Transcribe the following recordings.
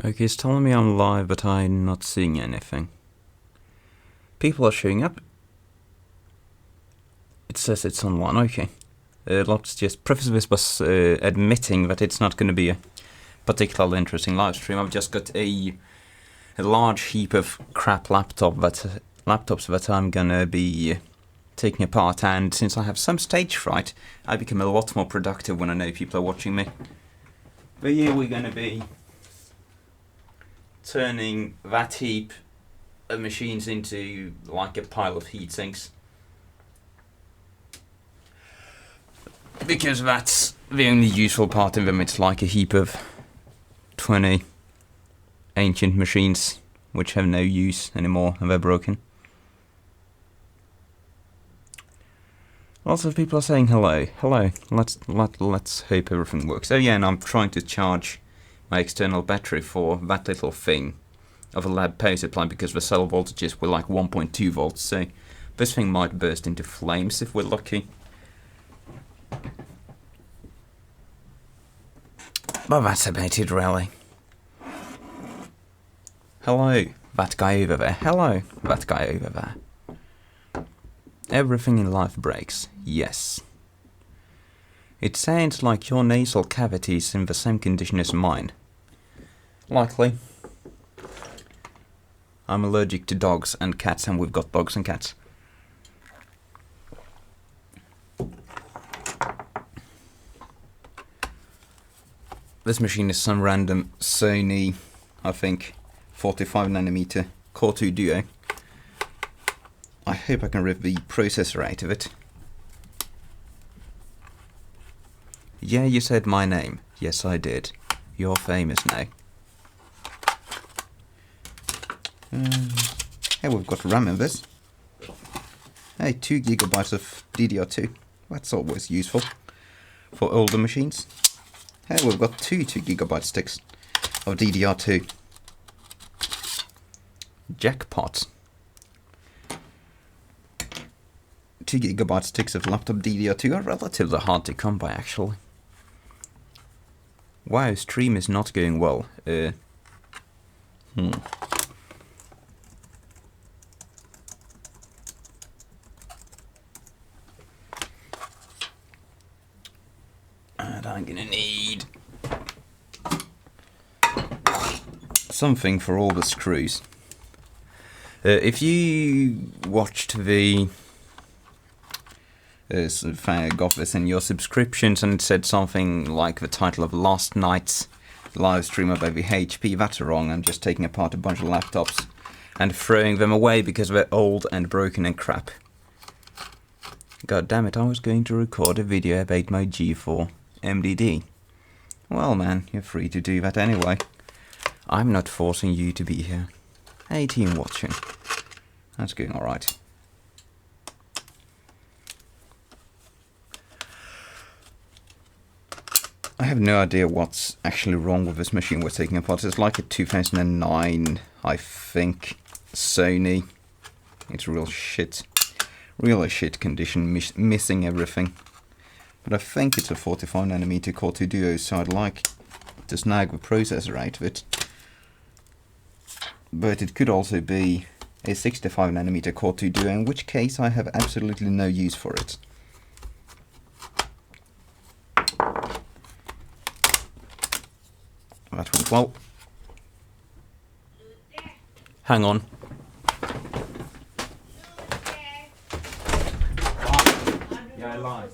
Okay, it's telling me I'm live, but I'm not seeing anything. People are showing up. It says it's online, okay. Let's just preface this by admitting that it's not going to be a particularly interesting live stream. I've just got a large heap of crap laptops that I'm gonna be taking apart, and since I have some stage fright, I become a lot more productive when I know people are watching me. But yeah, we're gonna be turning that heap of machines into like a pile of heatsinks, because that's the only useful part of them. It's like a heap of 20 ancient machines which have no use anymore and they're broken. Lots of people are saying hello. Let's hope everything works. Oh yeah, and I'm trying to charge my external battery for that little thing of a lab power supply, because the cell voltages were like 1.2 volts, so this thing might burst into flames if we're lucky. But that's about it, really. Hello, that guy over there. Hello, that guy over there. Everything in life breaks, yes. It sounds like your nasal cavity is in the same condition as mine. Likely. I'm allergic to dogs and cats, and we've got dogs and cats. This machine is some random Sony, I think, 45nm Core 2 Duo. I hope I can rip the processor out of it. Yeah, you said my name. Yes, I did. You're famous now. Hey, we've got RAM in this. Hey, 2 GB of DDR2. That's always useful for older machines. Hey, we've got two 2 GB sticks of DDR2. Jackpot. 2 GB sticks of laptop DDR2 are relatively hard to come by, actually. Wow, stream is not going well. And I'm gonna need something for all the screws. If you watched the got this in your subscriptions and it said something like the title of last night's live stream about the HP, that's wrong. I'm just taking apart a bunch of laptops and throwing them away because they're old and broken and crap. God damn it, I was going to record a video about my G4 MDD. Well man, you're free to do that anyway. I'm not forcing you to be here. 18 watching. That's going alright. I have no idea what's actually wrong with this machine we're taking apart. It's like a 2009, I think, Sony. It's real shit. Really shit condition, missing everything. But I think it's a 45nm Core 2 Duo, so I'd like to snag the processor out of it. But it could also be a 65nm Core 2 Duo, in which case I have absolutely no use for it. That went well. Hang on. Jag är live.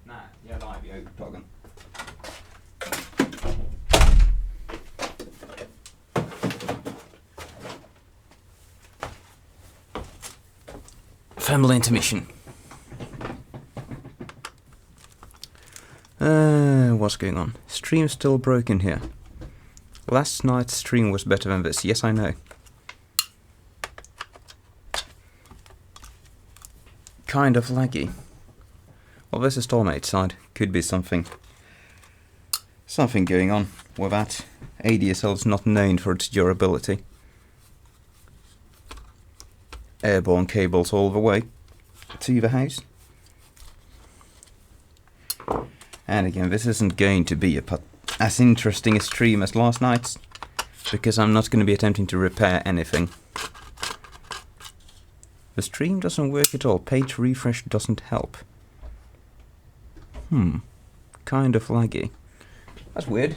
Nej, jag är live. Jag är upptagen. Family intermission. What's going on? Stream still broken here. Last night's stream was better than this. Yes, I know. Kind of laggy. Well, this is Stormate's side. Could be something going on with that. ADSL is not known for its durability. Airborne cables all the way to the house. And again, this isn't going to be as interesting a stream as last night's. because I'm not going to be attempting to repair anything. The stream doesn't work at all. Page refresh doesn't help. Kind of laggy. That's weird.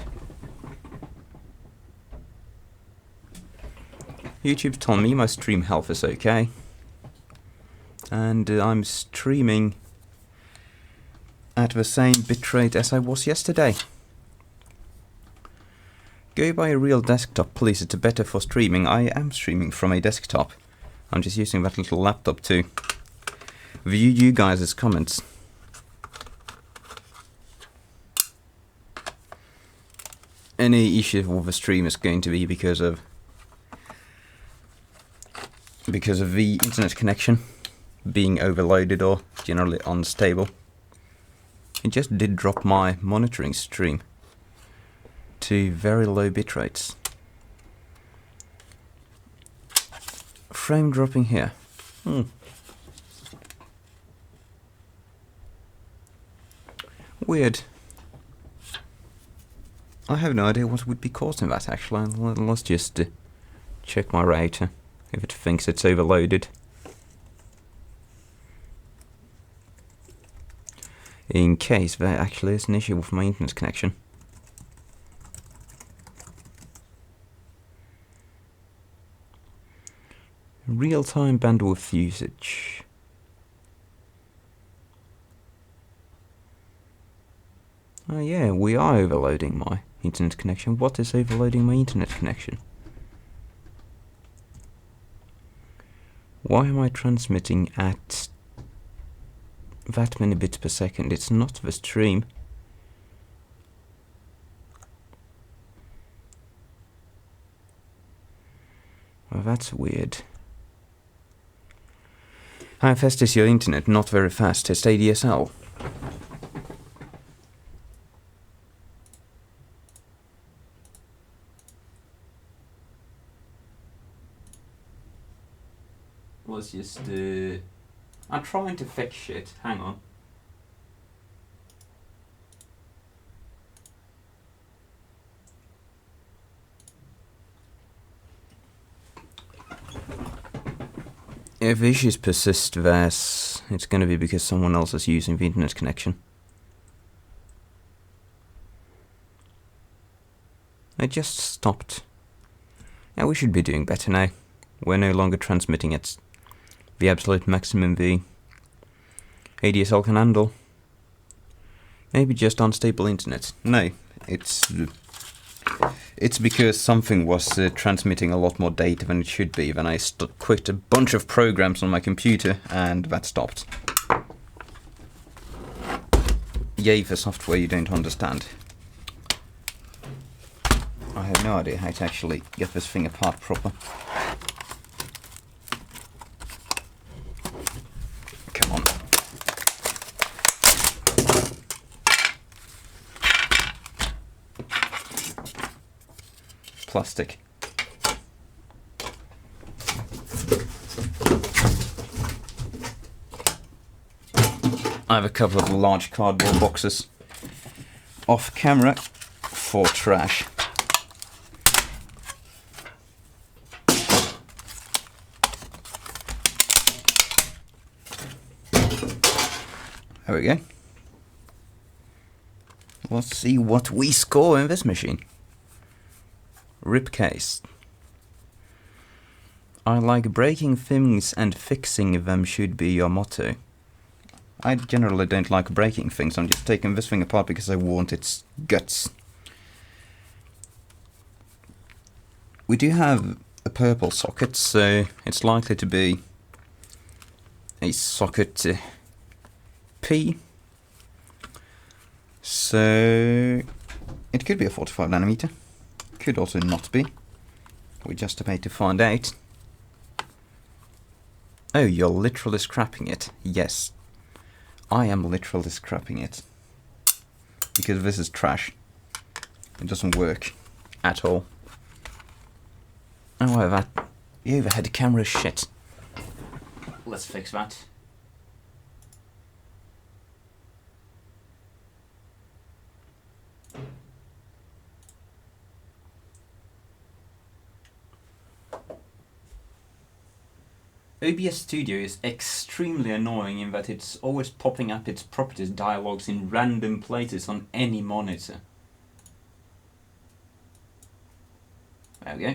YouTube's telling me my stream health is okay. And I'm streaming at the same bitrate as I was yesterday. Go buy a real desktop, please. It's better for streaming. I am streaming from a desktop. I'm just using that little laptop to view you guys' comments. Any issue with the stream is going to be because of the internet connection being overloaded or generally unstable. It just did drop my monitoring stream to very low bit rates. Frame dropping here. Weird. I have no idea what would be causing that actually. Let's just check my router if it thinks it's overloaded. In case there actually is an issue with my internet connection. Real-time bandwidth usage. Oh yeah, we are overloading my internet connection. What is overloading my internet connection? Why am I transmitting at that many bits per second? It's not the stream. Well, that's weird. How fast is your internet? Not very fast. It's ADSL. Let's just I'm trying to fix shit. Hang on. If issues persist, it's going to be because someone else is using the internet connection. It just stopped. Yeah, we should be doing better now. We're no longer transmitting at the absolute maximum the ADSL can handle. Maybe just unstable internet. No, it's because something was transmitting a lot more data than it should be. Then I quit a bunch of programs on my computer and that stopped. Yay for software you don't understand. I have no idea how to actually get this thing apart proper. Come on. Plastic. I have a couple of large cardboard boxes off camera for trash. There we go. Let's see what we score in this machine. Rip case. I like breaking things and fixing them should be your motto. I generally don't like breaking things. I'm just taking this thing apart because I want its guts. We do have a purple socket, so it's likely to be a socket P. So it could be a 45 nanometer. Could also not be. We're just about to find out. Oh, you're literally scrapping it. Yes. I am literally scrapping it. Because this is trash. It doesn't work at all. Oh, that the overhead camera is shit. Let's fix that. OBS Studio is extremely annoying in that it's always popping up its properties dialogues in random places on any monitor. There we go.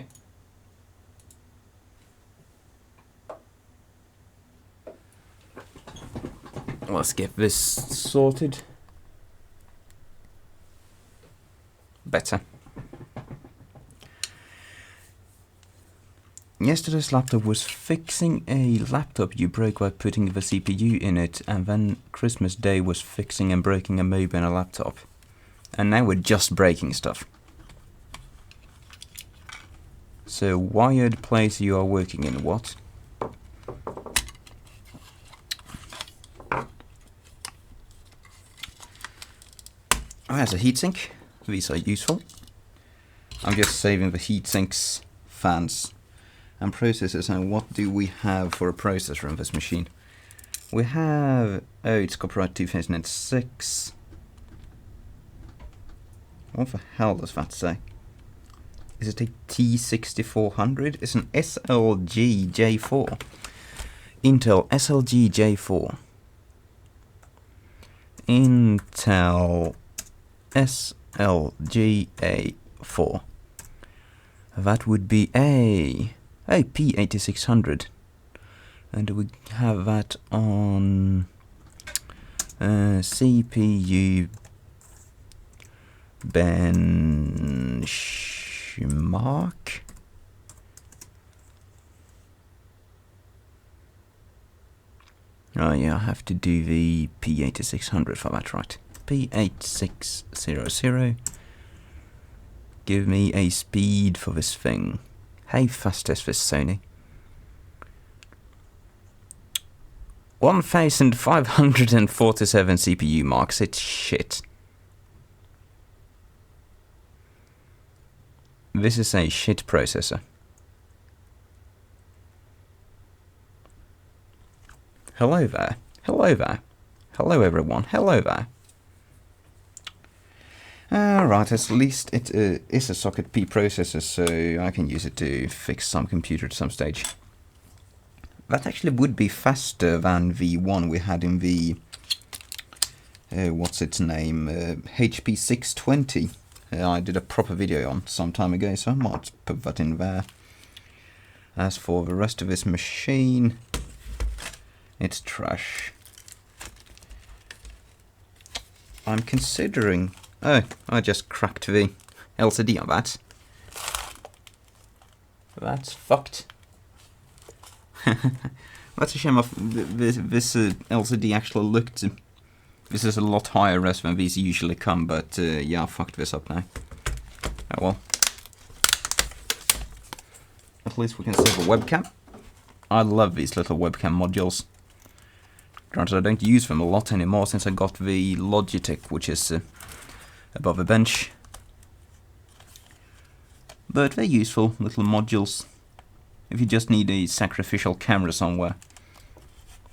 Let's get this sorted. Better. Yesterday's laptop was fixing a laptop you broke by putting the CPU in it, and then Christmas Day was fixing and breaking a mobile and a laptop. And now we're just breaking stuff. So, wired place you are working in, what? Oh, there's a heatsink. These are useful. I'm just saving the heatsinks, fans, and processors. And what do we have for a processor on this machine? We have... oh, it's copyright 2006. What the hell does that say? Is it a T6400? It's an SLG J4. Intel SLG J4. Intel SLGA4. That would be a P8600. And we have that on CPU benchmark. Oh yeah, I have to do the P8600 for that, right? P8600. Give me a speed for this thing. How fast is this, Sony? 1547 CPU marks. It's shit. This is a shit processor. Hello there. Hello there. Hello everyone. Hello there. Alright, at least it is a socket P processor, so I can use it to fix some computer at some stage. That actually would be faster than the one we had in the... what's its name? HP 620. I did a proper video on some time ago, so I might put that in there. As for the rest of this machine, it's trash. I'm considering... oh, I just cracked the LCD on that. That's fucked. That's a shame of this LCD actually looked... this is a lot higher res than these usually come, but yeah, I fucked this up now. Oh well. At least we can save a webcam. I love these little webcam modules. Granted, I don't use them a lot anymore since I got the Logitech, which is above a bench. But they're useful little modules if you just need a sacrificial camera somewhere.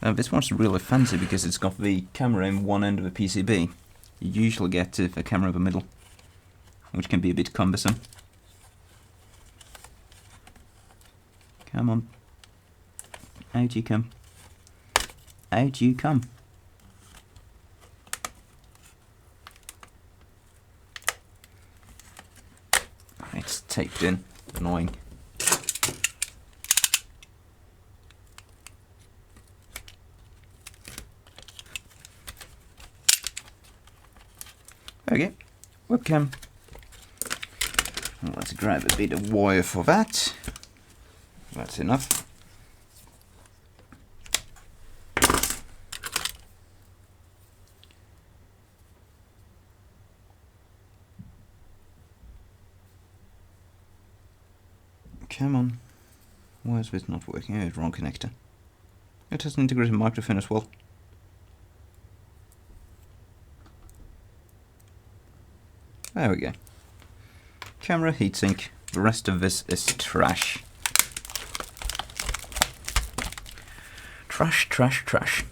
This one's really fancy because it's got the camera in one end of the PCB. You usually get the camera in the middle, which can be a bit cumbersome. Come on. Out you come. Out you come. It's taped in. Annoying. Okay, webcam. Let's grab a bit of wire for that. That's enough. Come on. Why is this not working? Oh, it's wrong connector. It has an integrated microphone as well. There we go. Camera, heatsink. The rest of this is trash. Trash, trash, trash.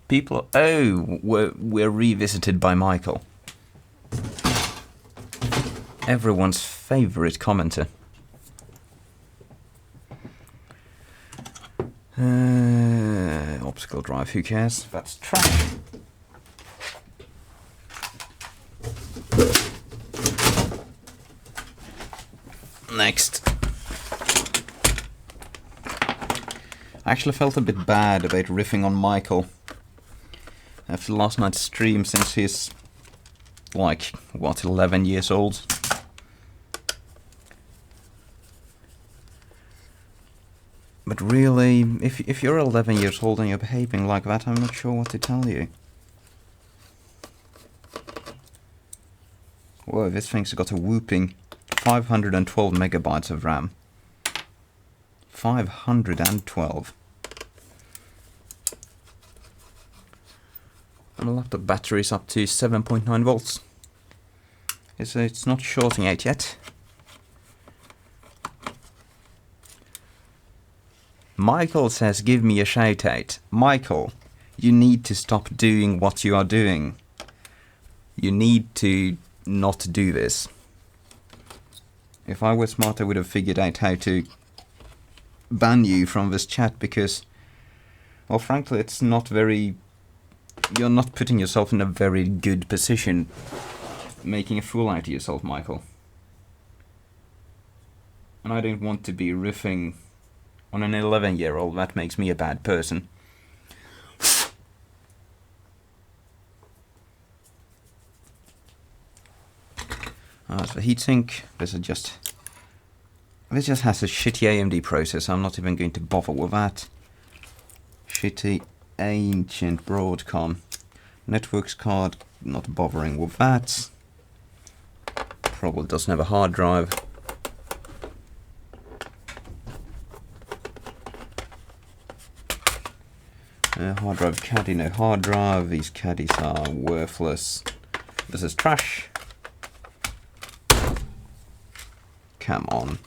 People... oh, we're revisited by Michael. Everyone's favourite commenter. Optical drive, who cares? That's trash. Next. I actually felt a bit bad about riffing on Michael after last night's stream, since he's like, what, 11 years old? But really, if you're 11 years old and you're behaving like that, I'm not sure what to tell you. Whoa, this thing's got a whooping 512 megabytes of RAM. 512. And the laptop battery is up to 7.9 volts. It's not shorting out yet. Michael says, give me a shout out. Michael, you need to stop doing what you are doing. You need to not do this. If I were smart, I would have figured out how to ban you from this chat, because, well, frankly, it's not very... You're not putting yourself in a very good position, making a fool out of yourself, Michael. And I don't want to be riffing on an 11-year-old. That makes me a bad person. That's the heatsink. This just has a shitty AMD processor. I'm not even going to bother with that. Shitty ancient Broadcom networks card. Not bothering with that. Probably doesn't have a hard drive. Hard drive caddy, no hard drive. These caddies are worthless. This is trash. Come on.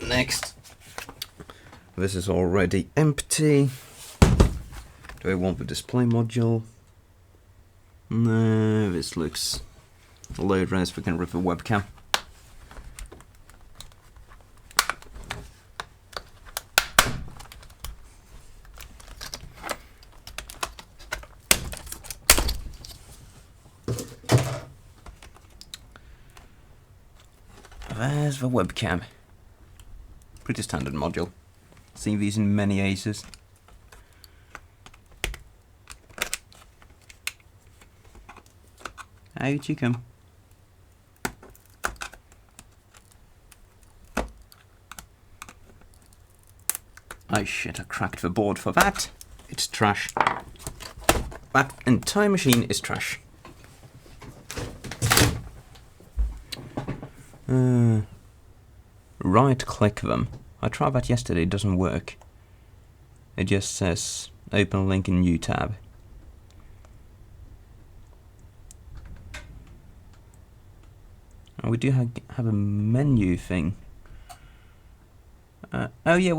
Next. This is already empty. Do I want the display module? No, this looks low res. We can rip a webcam. There's the webcam. Pretty standard module. Seen these in many Aces. Out you come. Oh shit, I cracked the board for that. It's trash. That entire machine is trash. Right click them. I tried that yesterday, it doesn't work. It just says open link in new tab. And we do have a menu thing. Oh yeah,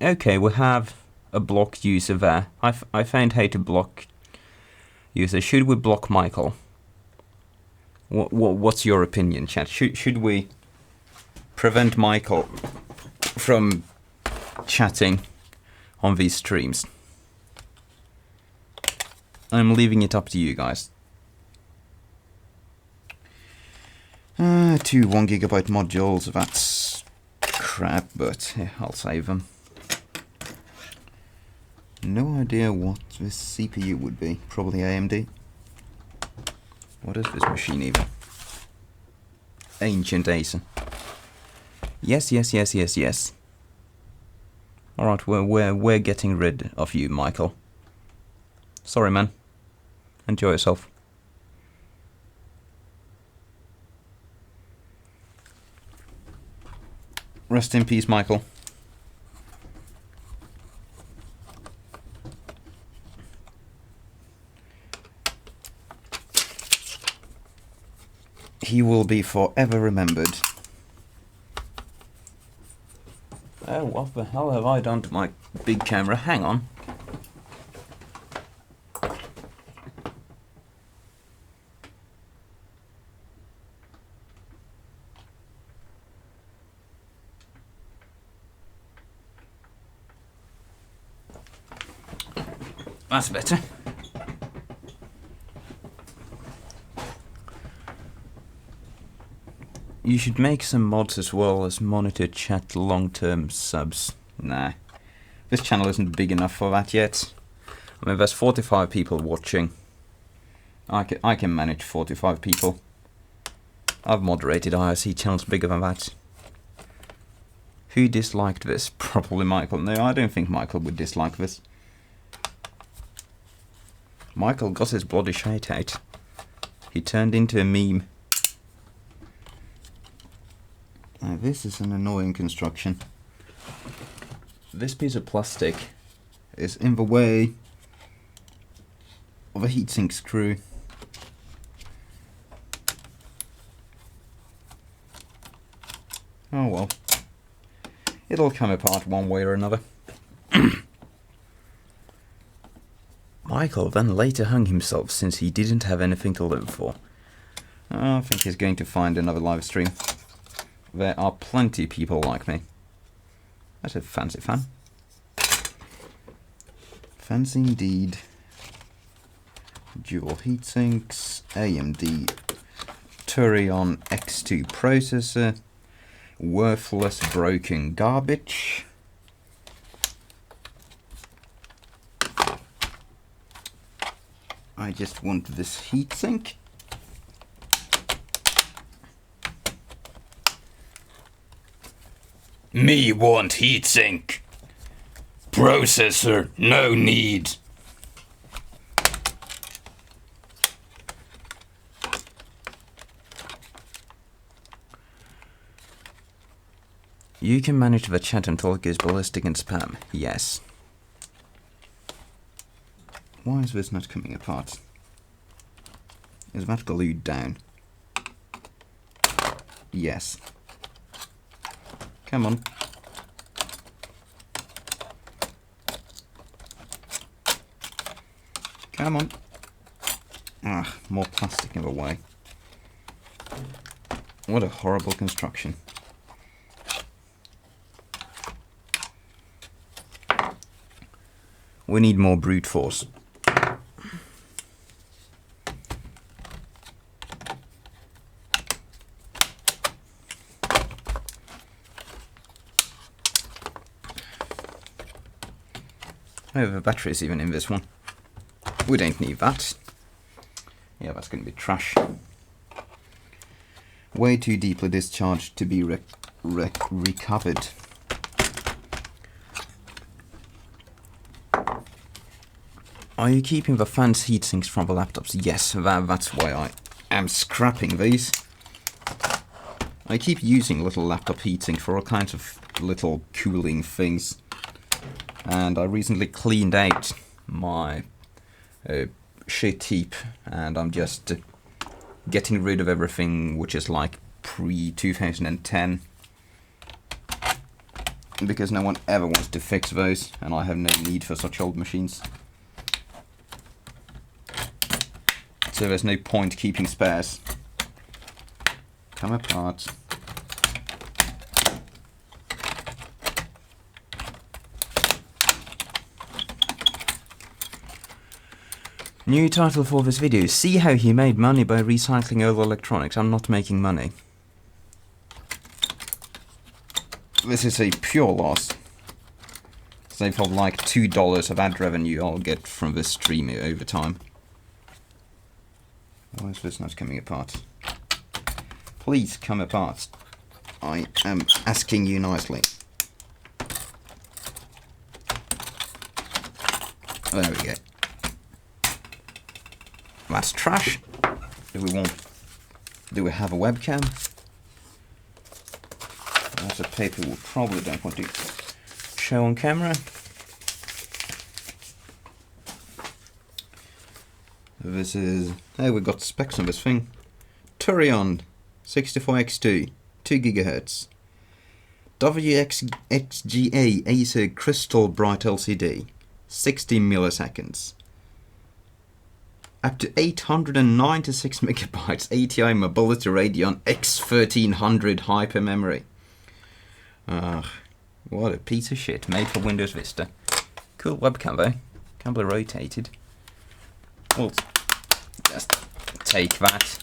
okay, we have a block user there. I found how to block user. Should we block Michael? What's your opinion, chat? Should we prevent Michael from chatting on these streams? I'm leaving it up to you guys. 2 1GB modules, that's crap, but yeah, I'll save them. No idea what this CPU would be. Probably AMD. What is this machine even? Ancient Acer. Yes. Alright, we're getting rid of you, Michael. Sorry, man. Enjoy yourself. Rest in peace, Michael. He will be forever remembered. Oh, what the hell have I done to my big camera? Hang on. That's better. You should make some mods as well as monitor chat long-term subs. Nah. This channel isn't big enough for that yet. I mean, there's 45 people watching. I can manage 45 people. I've moderated IRC channels bigger than that. Who disliked this? Probably Michael. No, I don't think Michael would dislike this. Michael got his bloody shite out. He turned into a meme. Now this is an annoying construction. This piece of plastic is in the way of a heatsink screw. Oh well. It'll come apart one way or another. Michael then later hung himself since he didn't have anything to live for. I think he's going to find another live stream. There are plenty of people like me. That's a fancy fan. Fancy indeed. Dual heatsinks, AMD Turion X2 processor, worthless broken garbage. I just want this heatsink. Me want heatsink. Processor, no need. You can manage the chat until it goes ballistic and spam. Yes. Why is this not coming apart? Is that glued down? Yes. Come on. Come on. Ah, more plastic in the way. What a horrible construction. We need more brute force. Oh, the battery's even in this one. We don't need that. Yeah, that's going to be trash. Way too deeply discharged to be recovered. Are you keeping the fans heatsinks from the laptops? Yes, that's why I am scrapping these. I keep using little laptop heatsinks for all kinds of little cooling things. And I recently cleaned out my shit heap, and I'm just getting rid of everything which is like pre-2010. Because no one ever wants to fix those, and I have no need for such old machines. So there's no point keeping spares. Come apart. New title for this video: see how he made money by recycling old electronics. I'm not making money. This is a pure loss. So for like $2 of ad revenue I'll get from this stream over time. Why is this not coming apart? Please come apart. I am asking you nicely. There we go. That's trash. Do we have a webcam? That's a paper we probably don't want to show on camera. This is... Hey, we got specs on this thing. Turion 64X2, 2 GHz. WXGA Acer Crystal Bright LCD, 60 milliseconds. Up to 896 megabytes ATI Mobility Radeon X1300 hyper memory. What a piece of shit, made for Windows Vista. Cool webcam though. Can be rotated. We'll just take that.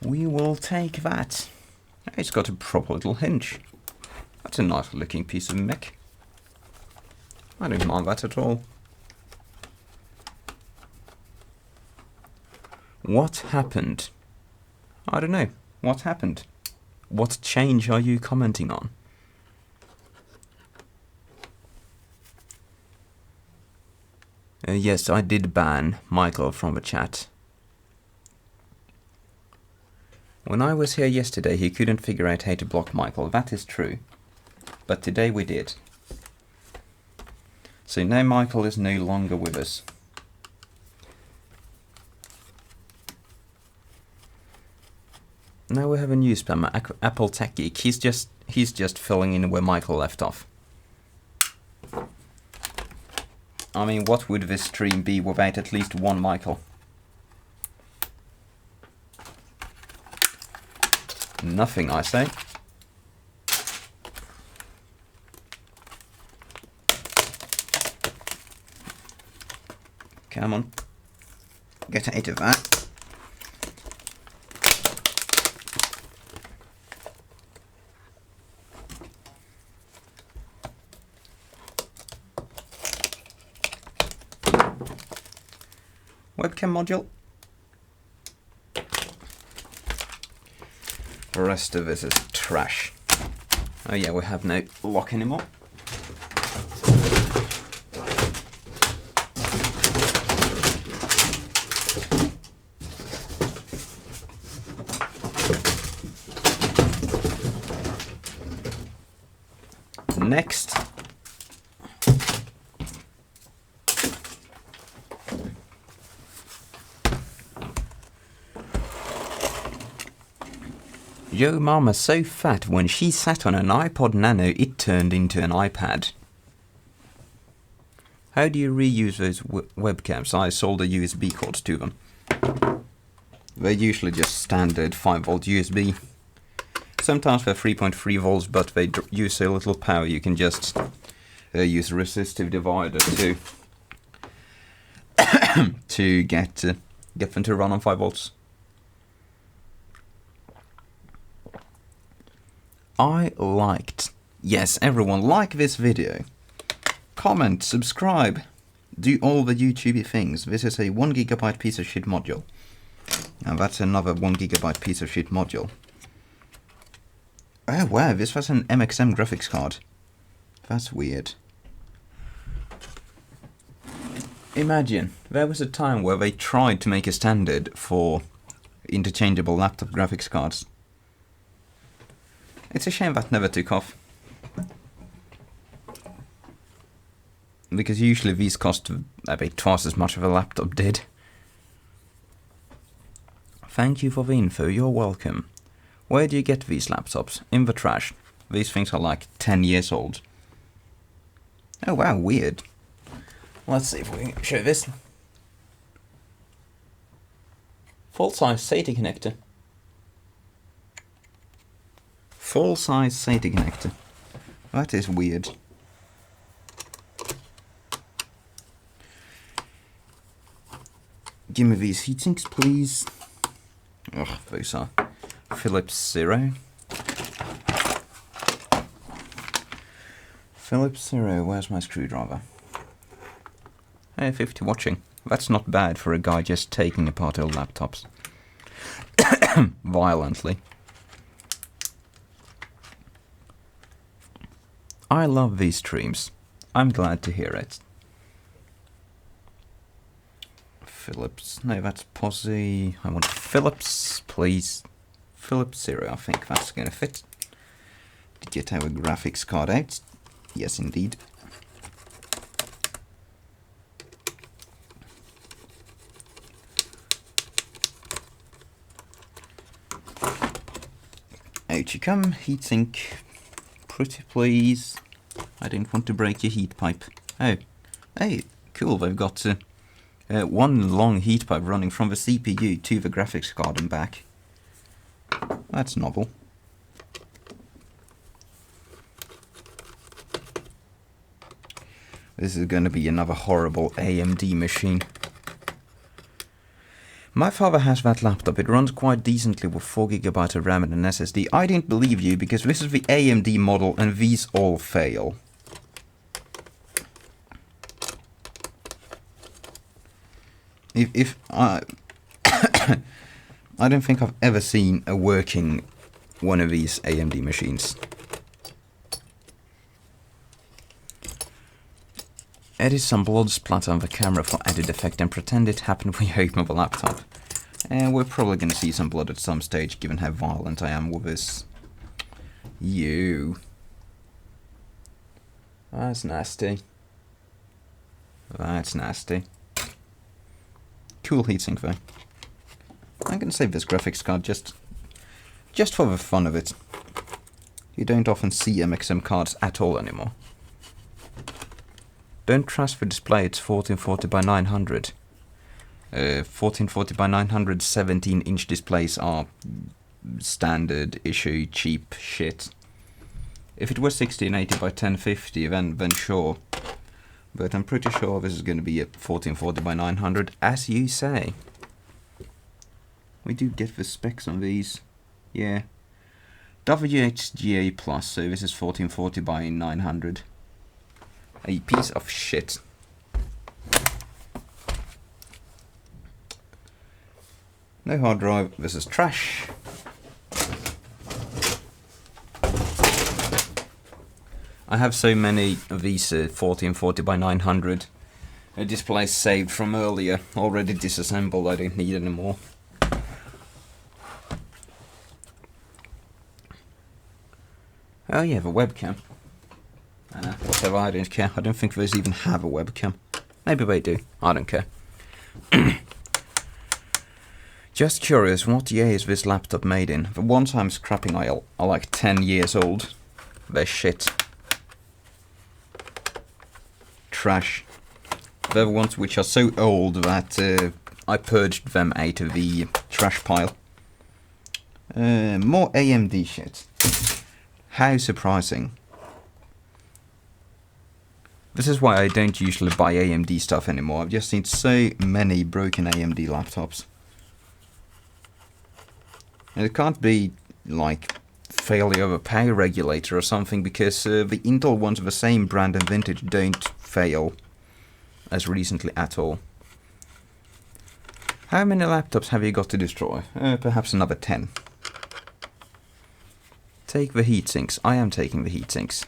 We will take that. It's got a proper little hinge. That's a nice looking piece of mech. I don't mind that at all. What happened? I don't know. What happened? What change are you commenting on? Yes, I did ban Michael from the chat. When I was here yesterday, he couldn't figure out how to block Michael. That is true. But today we did. So now Michael is no longer with us. Now we have a new spammer, Apple Tech Geek. He's just filling in where Michael left off. I mean, what would this stream be without at least one Michael? Nothing, I say. Come on. Get out of that. Webcam module. The rest of this is trash. Oh yeah, we have no lock anymore. Next. Yo mama's so fat when she sat on an iPod Nano it turned into an iPad. How do you reuse those webcams? I sold a USB cord to them. They're usually just standard 5V USB. Sometimes they're 3.3 volts, but they use so little power you can just use a resistive divider to to get them to run on 5 volts. Yes, everyone, like this video. Comment, subscribe, do all the YouTubey things. This is a 1GB piece of shit module. And that's another 1GB piece of shit module. Oh wow, this was an MXM graphics card. That's weird. Imagine, there was a time where they tried to make a standard for interchangeable laptop graphics cards. It's a shame that never took off. Because usually these cost about twice as much as a laptop did. Thank you for the info, you're welcome. Where do you get these laptops? In the trash. These things are like 10 years old. Oh wow, weird. Let's see if we can show this. Full-size SATA connector. Full-size SATA connector. That is weird. Give me these heatsinks, please. Ugh, those are Philips Zero. Philips Zero, where's my screwdriver? Hey, 50 watching. That's not bad for a guy just taking apart old laptops. Violently. I love these streams. I'm glad to hear it. Philips. No, that's Posse. I want Philips, please. Philips Zero. I think that's going to fit. To get our graphics card out. Yes, indeed. Out you come. Heatsink. Pretty please. I didn't want to break your heat pipe. Oh, hey, cool, they've got one long heat pipe running from the CPU to the graphics card and back. That's novel. This is going to be another horrible AMD machine. My father has that laptop. It runs quite decently with 4GB of RAM and an SSD. I didn't believe you because this is the AMD model and these all fail. If I I don't think I've ever seen a working one of these AMD machines. Edit some blood splatter on the camera for added effect and pretend it happened when you open the laptop. And we're probably going to see some blood at some stage given how violent I am with this. You. That's nasty. That's nasty. Cool heatsink though. I'm going to save this graphics card just for the fun of it. You don't often see MXM cards at all anymore. Don't trust the display, it's 1440 by 900. 1440 by 900 17-inch displays are standard issue cheap shit. If it was 1680 by 1050 then sure. But I'm pretty sure this is going to be a 1440 by 900 as you say. We do get the specs on these. Yeah. WHGA plus, so this is 1440 by 900. A piece of shit. No hard drive, this is trash. I have so many of these 1440 by 900 displays saved from earlier, already disassembled, I don't need any more. Oh yeah, the webcam. Whatever, I don't care. I don't think those even have a webcam. Maybe they do. I don't care. Just curious, what year is this laptop made in? The ones I'm scrapping are like 10 years old. They're shit. Trash. They're the ones which are so old that I purged them out of the trash pile. More AMD shit. How surprising. This is why I don't usually buy AMD stuff anymore. I've just seen so many broken AMD laptops. And it can't be like failure of a power regulator or something, because the Intel ones of the same brand and vintage don't fail as recently at all. How many laptops have you got to destroy? Perhaps another 10. Take the heatsinks. I am taking the heatsinks.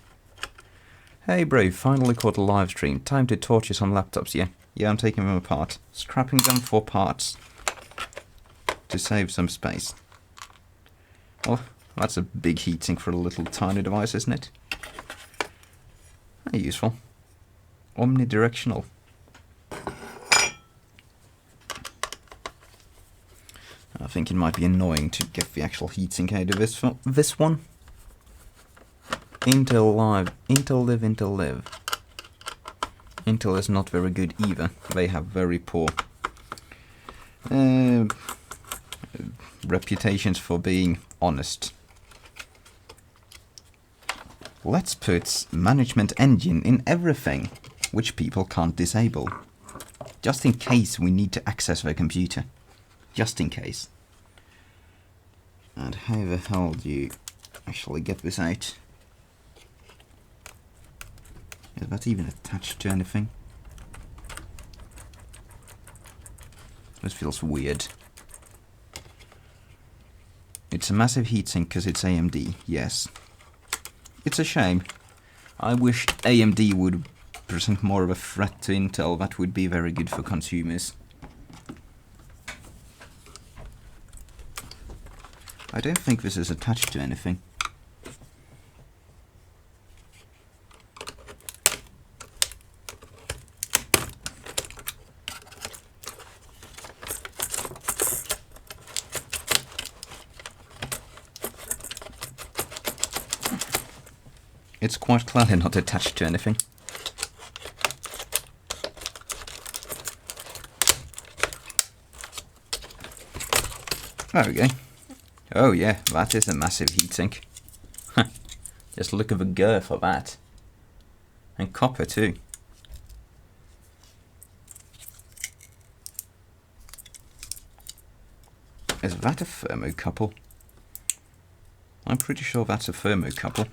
Hey bro, finally caught a live stream. Time to torture some laptops, yeah? Yeah, I'm taking them apart. Scrapping them for parts. To save some space. Well, that's a big heatsink for a little tiny device, isn't it? Useful. Omnidirectional. I think it might be annoying to get the actual heatsink out of this one. Intel live. Intel live, Intel live. Intel is not very good either. They have very poor reputations for being honest. Let's put management engine in everything, which people can't disable. Just in case we need to access their computer. Just in case. And how the hell do you actually get this out? Is that even attached to anything? This feels weird. It's a massive heatsink because it's AMD, yes. It's a shame. I wish AMD would present more of a threat to Intel. That would be very good for consumers. I don't think this is attached to anything. It's quite clearly not attached to anything. There we go. Oh yeah, that is a massive heatsink. Just look at the girth of that. And copper too. Is that a thermocouple? I'm pretty sure that's a thermocouple.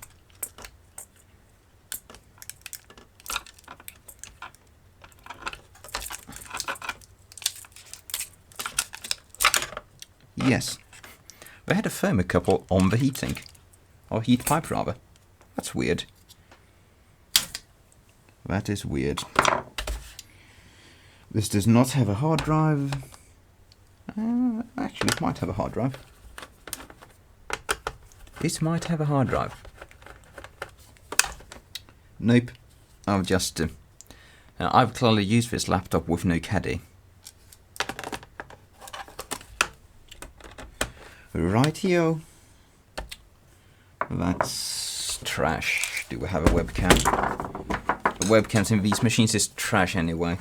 Yes. They had a thermocouple on the heatsink. Or heat pipe rather. That's weird. That is weird. This does not have a hard drive. Actually, it might have a hard drive. It might have a hard drive. Nope. I've just... I've clearly used this laptop with no caddy. Rightio. That's trash. Do we have a webcam? The webcams in these machines is trash anyway.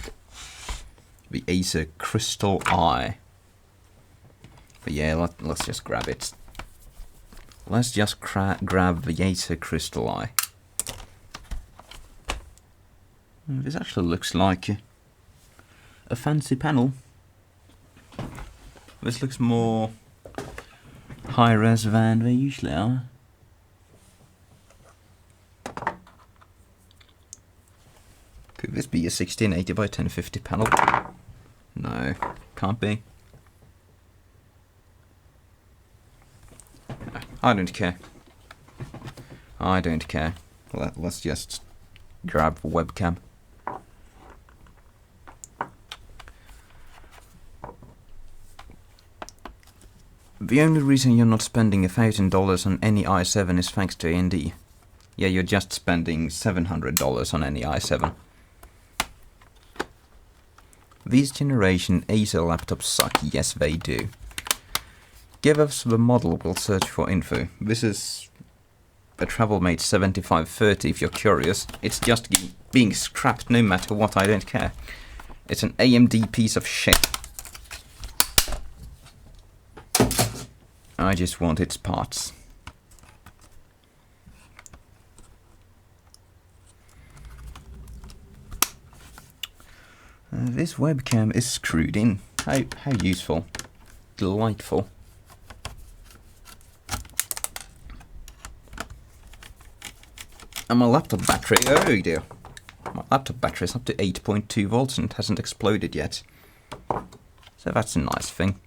The Acer Crystal Eye. But yeah, let's just grab it. Let's just grab the Acer Crystal Eye. This actually looks like a fancy panel. This looks more high-res than they usually are. Could this be a 1680 by 1050 panel? No, can't be. I don't care. I don't care. Let's just grab the webcam. The only reason you're not spending $1,000 on any i7 is thanks to AMD. Yeah, you're just spending $700 on any i7. These generation Acer laptops suck, yes they do. Give us the model, we'll search for info. This is a TravelMate 7530 if you're curious. It's just being scrapped no matter what, I don't care. It's an AMD piece of shit. I just want its parts. This webcam is screwed in. How useful. Delightful. And my laptop battery, oh dear. My laptop battery is up to 8.2 volts and it hasn't exploded yet. So that's a nice thing.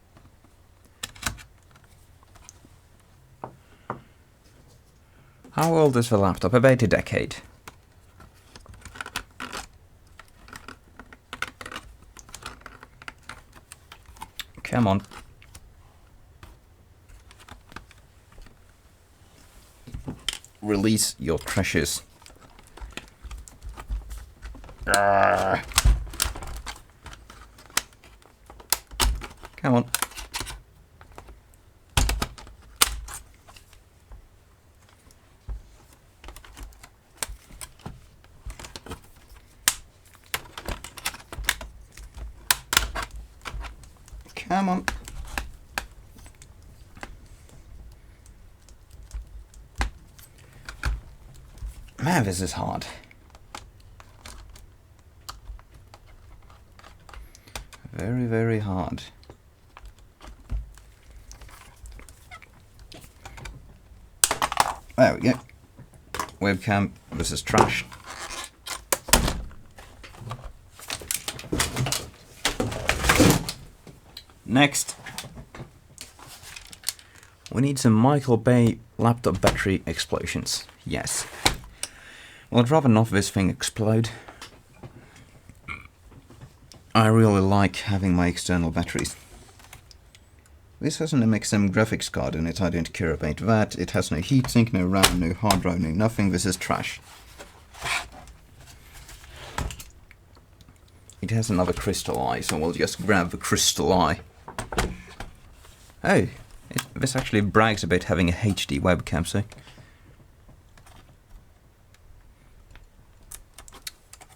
How old is the laptop? About a decade. Come on. Release your treasures. Come on. Come on. Man, this is hard. Very, very hard. There we go. Webcam, this is trash. Next, we need some Michael Bay laptop battery explosions. Yes. Well, I'd rather not this thing explode. I really like having my external batteries. This has an MXM graphics card in it, I don't care about that. It has no heatsink, no RAM, no hard drive, no nothing. This is trash. It has another crystal eye, so we'll just grab the crystal eye. Oh, this actually brags about having a HD webcam, so...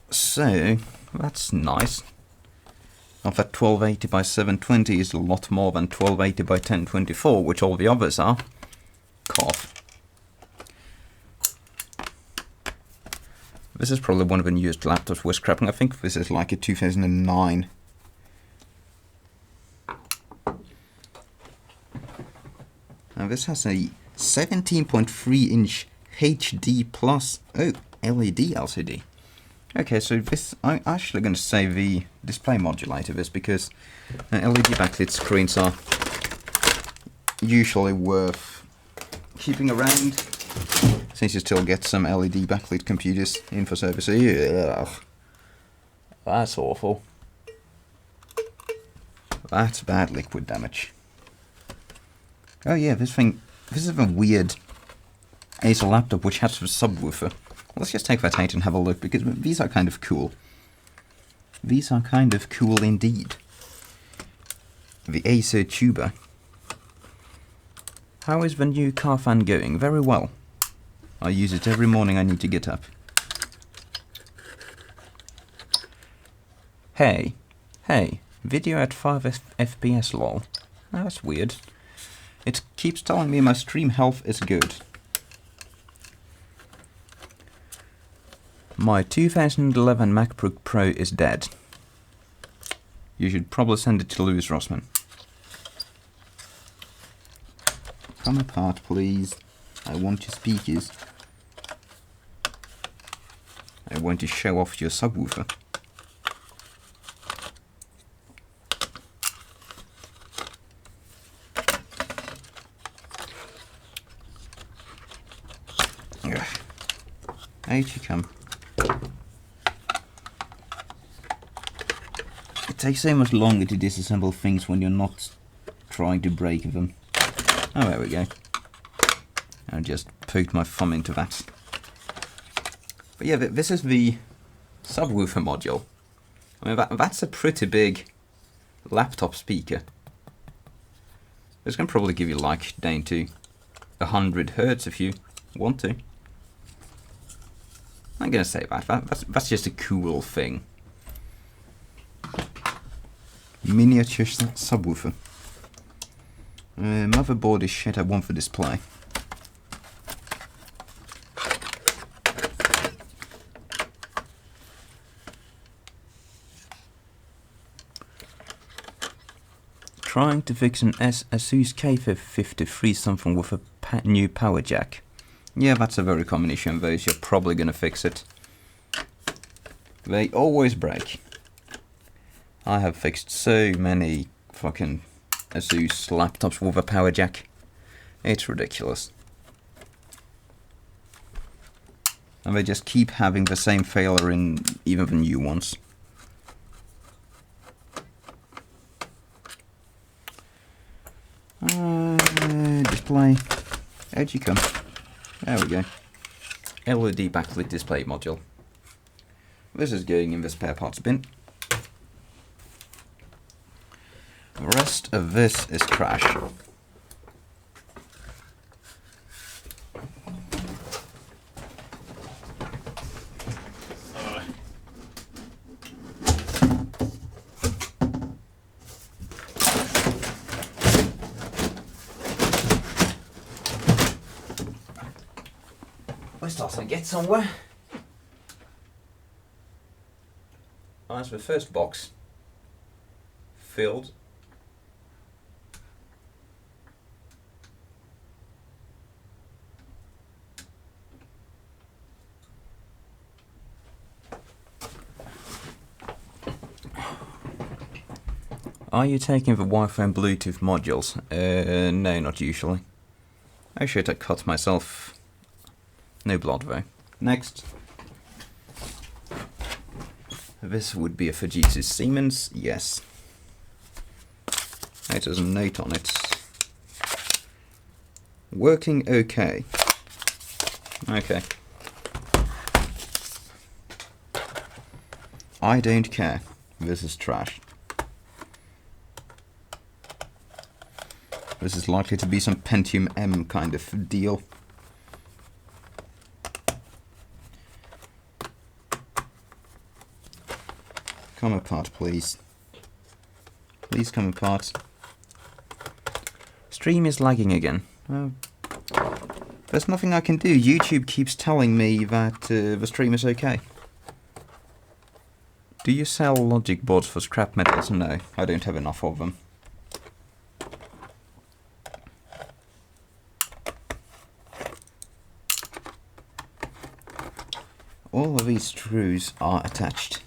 So, that's nice. Now that 1280 by 720 is a lot more than 1280 by 1024, which all the others are. Cough. This is probably one of the newest laptops we're scrapping. I think this is like a 2009. Now this has a 17.3 inch HD plus LED LCD. Okay, so this, I'm actually going to save the display modulator this because LED backlit screens are usually worth keeping around, since you still get some LED backlit computers in for service. Ugh. That's awful. That's bad liquid damage. Oh yeah, this is a weird Acer laptop which has a subwoofer. Let's just take that out and have a look, because these are kind of cool. These are kind of cool indeed. The Acer Tuba. How is the new car fan going? Very well. I use it every morning I need to get up. Hey, video at 5 FPS lol. Oh, that's weird. It keeps telling me my stream health is good. My 2011 MacBook Pro is dead. You should probably send it to Louis Rossmann. Come apart, please. I want your speakers. I want to show off your subwoofer. Out you come. It takes so much longer to disassemble things when you're not trying to break them. Oh, there we go. I just poked my thumb into that. But yeah, this is the subwoofer module. I mean, that's a pretty big laptop speaker. This can probably give you like down to 100 Hertz if you want to. I'm gonna say that's just a cool thing. Miniature subwoofer. Motherboard is shit, I want for display. Trying to fix an Asus K53 something with a new power jack. Yeah, that's a very common issue in those. You're probably gonna fix it. They always break. I have fixed so many fucking Asus laptops with a power jack. It's ridiculous. And they just keep having the same failure in even the new ones. Display. Out you come. There we go. LED backlit display module. This is going in the spare parts bin. The rest of this is trash. We're starting to get somewhere. Oh, that's the first box filled. Are you taking the Wi-Fi and Bluetooth modules? No, not usually. I should have cut myself. No blood though. Next. This would be a Fujitsu Siemens, yes. It has a note on it. Working okay. Okay. I don't care. This is trash. This is likely to be some Pentium M kind of deal. Come apart, please. Please come apart. Stream is lagging again. Oh. There's nothing I can do. YouTube keeps telling me that the stream is okay. Do you sell logic boards for scrap metals? No, I don't have enough of them. All of these screws are attached.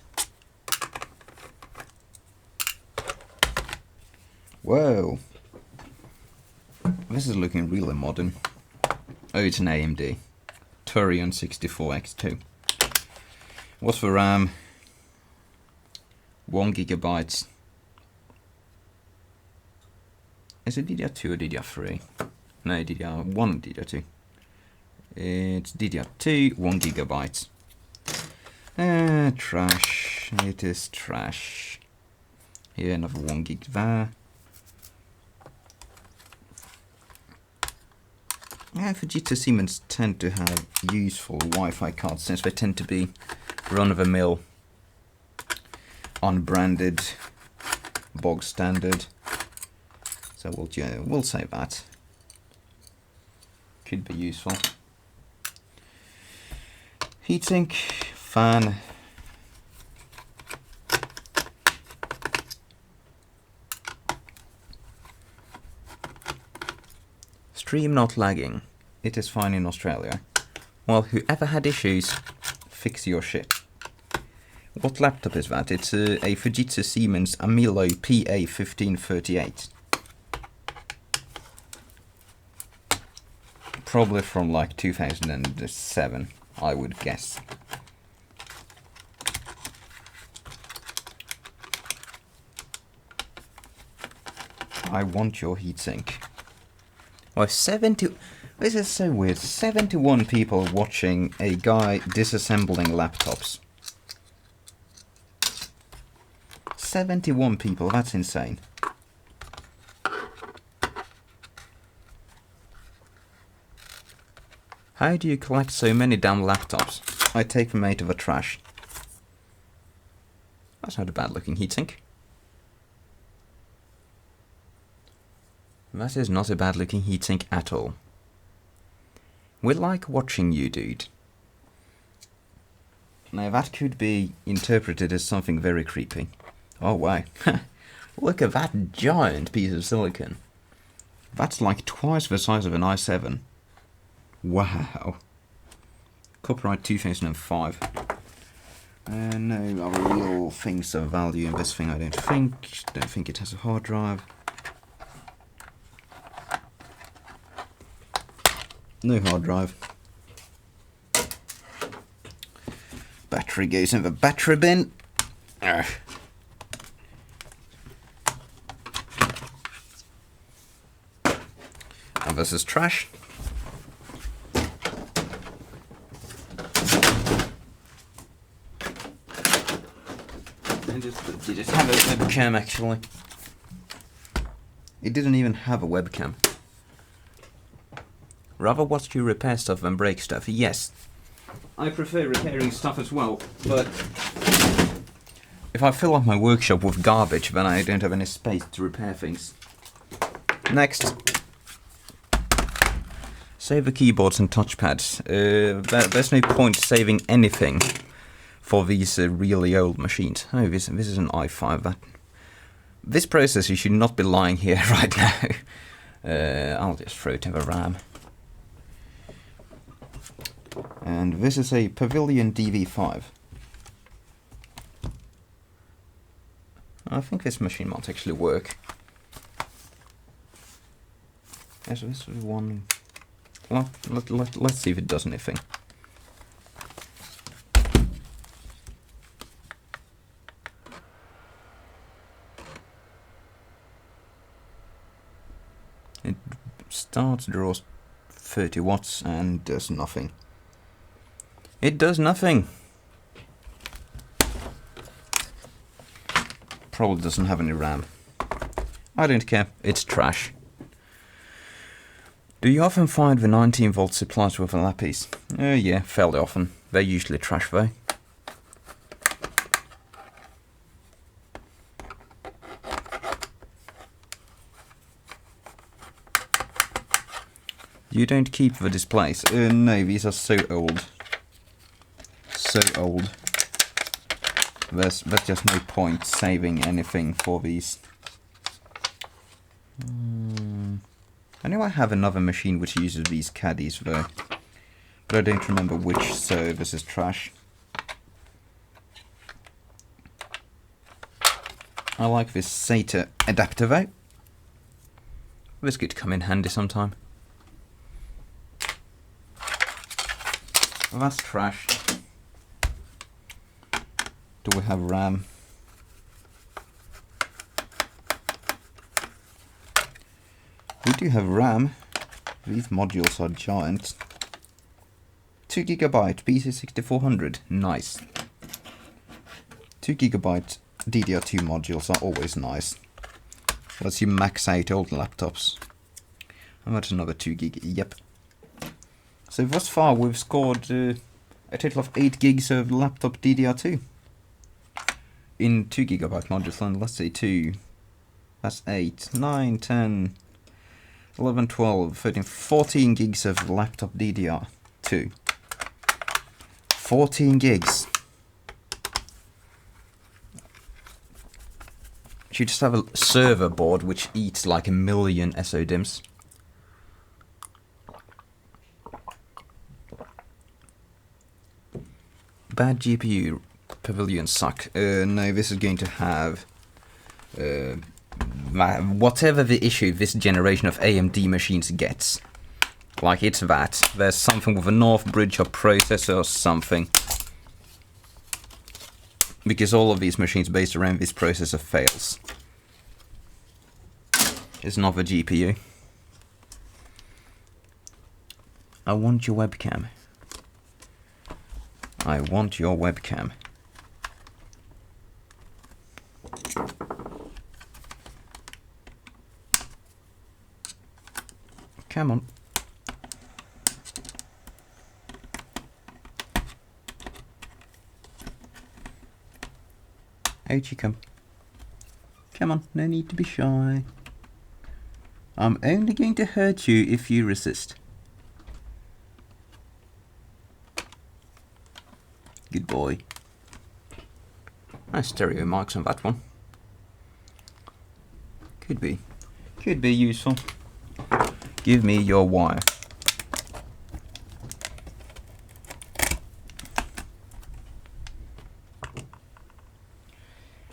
Whoa! This is looking really modern. Oh, it's an AMD. Turion 64X2. What's the RAM? 1 GB. Is it DDR2 or DDR3? No, DDR1, DDR2. It's DDR2, 1 GB. Trash. It is trash. Here, another 1 gig there. Fujitsu Siemens tend to have useful Wi-Fi cards since they tend to be run-of-the-mill, unbranded, bog standard. So we'll say that. Could be useful. Heatsink, fan. Stream not lagging. It is fine in Australia. Well, whoever had issues, fix your shit. What laptop is that? It's a Fujitsu Siemens Amilo PA1538. Probably from like 2007, I would guess. I want your heatsink. Well, 70... This is so weird. 71 people watching a guy disassembling laptops. 71 people, that's insane. How do you collect so many damn laptops? I take them out of the trash. That's not a bad looking heatsink. That is not a bad looking heatsink at all. We like watching you, dude. Now that could be interpreted as something very creepy. Oh wow. Look at that giant piece of silicon. That's like twice the size of an i7. Wow. Copyright 2005. No other real things of value in this thing, I don't think. Don't think it has a hard drive. No hard drive. Battery goes in the battery bin. Urgh. And this is trash. Did it have a webcam actually? It didn't even have a webcam. Rather watch you repair stuff than break stuff. Yes, I prefer repairing stuff as well, but if I fill up my workshop with garbage, then I don't have any space to repair things. Next. Save the keyboards and touchpads. There's no point saving anything for these really old machines. Oh, this is an i5. This processor should not be lying here right now. I'll just throw it in the RAM. And this is a Pavilion DV5. I think this machine might actually work. Yes, this is one. Well, let's see if it does anything. It starts, draws 30 watts and does nothing. It does nothing. Probably doesn't have any RAM. I don't care, it's trash. Do you often find the 19 volt supplies with a lappies? Yeah, fairly often. They're usually trash though. You don't keep the displays. No, these are so old. So old. There's just no point saving anything for these. I know I have another machine which uses these caddies though, but I don't remember which, so this is trash. I like this SATA adapter though. This could come in handy sometime. Well, that's trash. Do we have RAM? We do have RAM. These modules are giant. 2 GB PC6400. Nice. 2 GB DDR2 modules are always nice. Lets you max out old laptops. And that's another 2 gig. Yep. So thus far we've scored a total of 8 gigs of laptop DDR2 in 2 GB modules. And let's say 2. That's 8, 9, 10, 11, 12, 13, 14 gigs of laptop DDR2. 14 gigs. You just have a server board which eats like 1 million SODIMMs. Bad GPU pavilions suck. No, this is going to have whatever the issue this generation of AMD machines gets. Like it's that. There's something with a North Bridge or processor or something. Because all of these machines based around this processor fails. It's not the GPU. I want your webcam. I want your webcam. Come on. Out you come. Come on, no need to be shy. I'm only going to hurt you if you resist. Good boy. Nice stereo mics on that one. Could be useful. Give me your wire.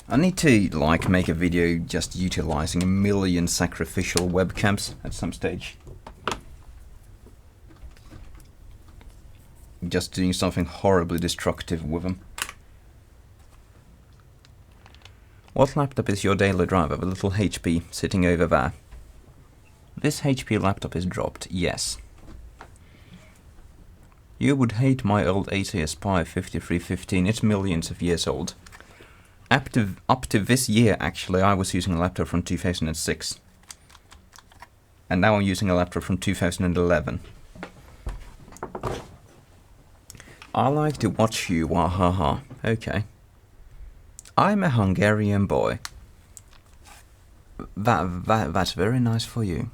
I need to like make a video just utilizing 1 million sacrificial webcams at some stage. Just doing something horribly destructive with them. What laptop is your daily driver? The little HP sitting over there. This HP laptop is dropped, yes. You would hate my old ACS Pi 5315, it's millions of years old. Up to this year, actually, I was using a laptop from 2006. And now I'm using a laptop from 2011. I like to watch you, wahaha. Okay. I'm a Hungarian boy. That's very nice for you.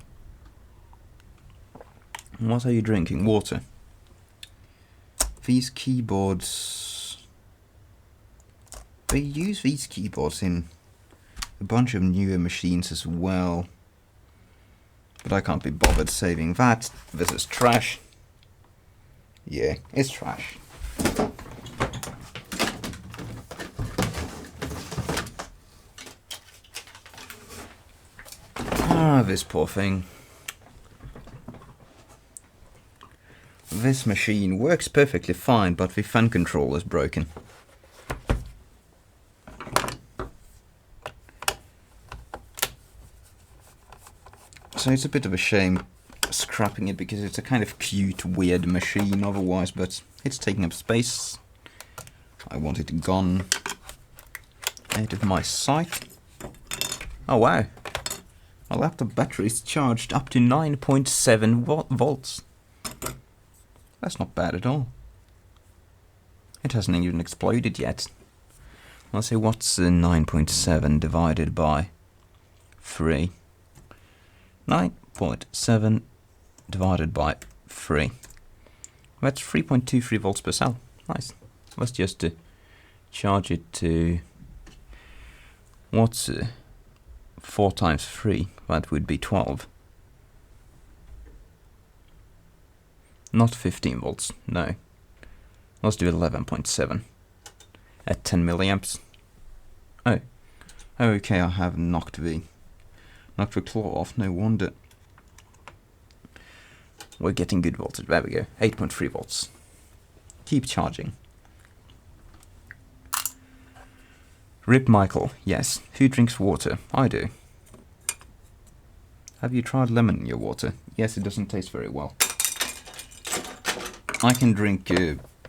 What are you drinking? Water. These keyboards... They use these keyboards in a bunch of newer machines as well. But I can't be bothered saving that. This is trash. Yeah, it's trash. Ah, this poor thing. This machine works perfectly fine, but the fan control is broken. So it's a bit of a shame scrapping it because it's a kind of cute, weird machine otherwise, but it's taking up space. I want it gone out of my sight. Oh wow, my laptop battery is charged up to 9.7 volts. That's not bad at all. It hasn't even exploded yet. Let's see, what's 9.7 divided by 3? 9.7 divided by 3. That's 3.23 volts per cell. Nice. Let's just charge it to, what's 4 times 3? That would be 12. Not 15 volts, no. Let's do 11.7 at 10 milliamps. Oh, okay, I have knocked the claw off, no wonder. We're getting good voltage, there we go, 8.3 volts. Keep charging. Rip Michael, yes. Who drinks water? I do. Have you tried lemon in your water? Yes, it doesn't taste very well. I can drink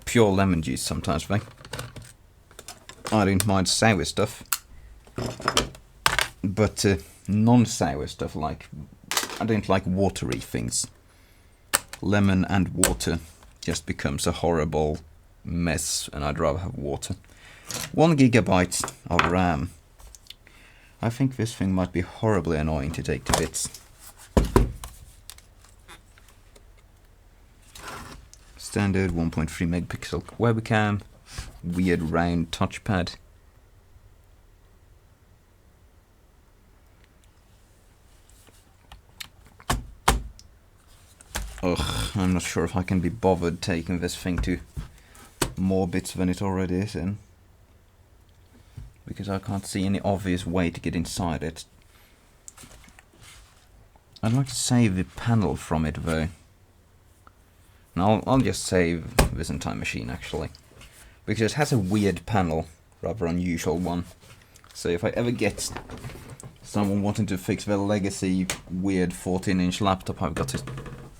pure lemon juice sometimes, though. I don't mind sour stuff. But non-sour stuff, like, I don't like watery things. Lemon and water just becomes a horrible mess, and I'd rather have water. 1 gigabyte of RAM. I think this thing might be horribly annoying to take to bits. Standard 1.3 megapixel webcam. Weird round touchpad. Ugh, I'm not sure if I can be bothered taking this thing to more bits than it already is in. Because I can't see any obvious way to get inside it. I'd like to save the panel from it though. And I'll just save this entire machine actually. Because it has a weird panel, rather unusual one. So if I ever get someone wanting to fix their legacy weird 14-inch laptop, I've got to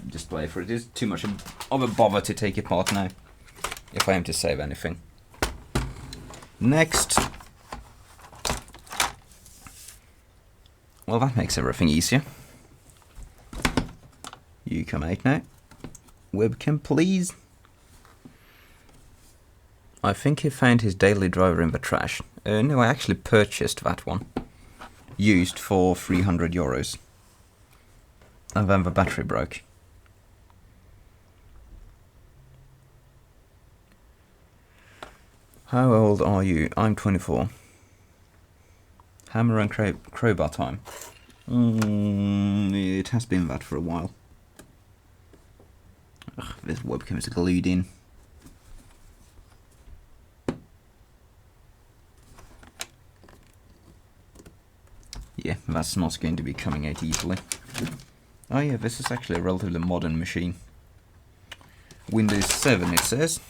display for it. It's too much of a bother to take apart now, if I am to save anything. Next. Well, that makes everything easier. You come out now. Webcam, please. I think he found his daily driver in the trash. No, I actually purchased that one. Used for 300 euros. And then the battery broke. How old are you? I'm 24. Hammer and crowbar time. It has been that for a while. Ugh, this webcam is glued in. Yeah, that's not going to be coming out easily. Oh yeah, this is actually a relatively modern machine. Windows 7 it says,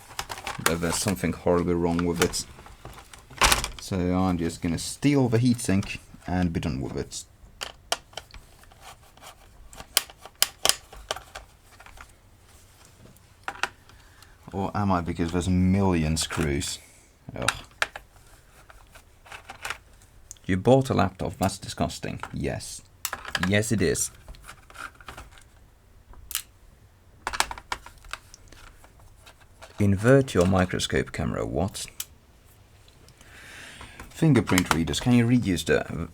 but there's something horribly wrong with it. So I'm just gonna steal the heatsink and be done with it. Or am I, because there's a million screws? Ugh. You bought a laptop, that's disgusting. Yes. Yes it is. Invert your microscope camera, what? Fingerprint readers, can you reuse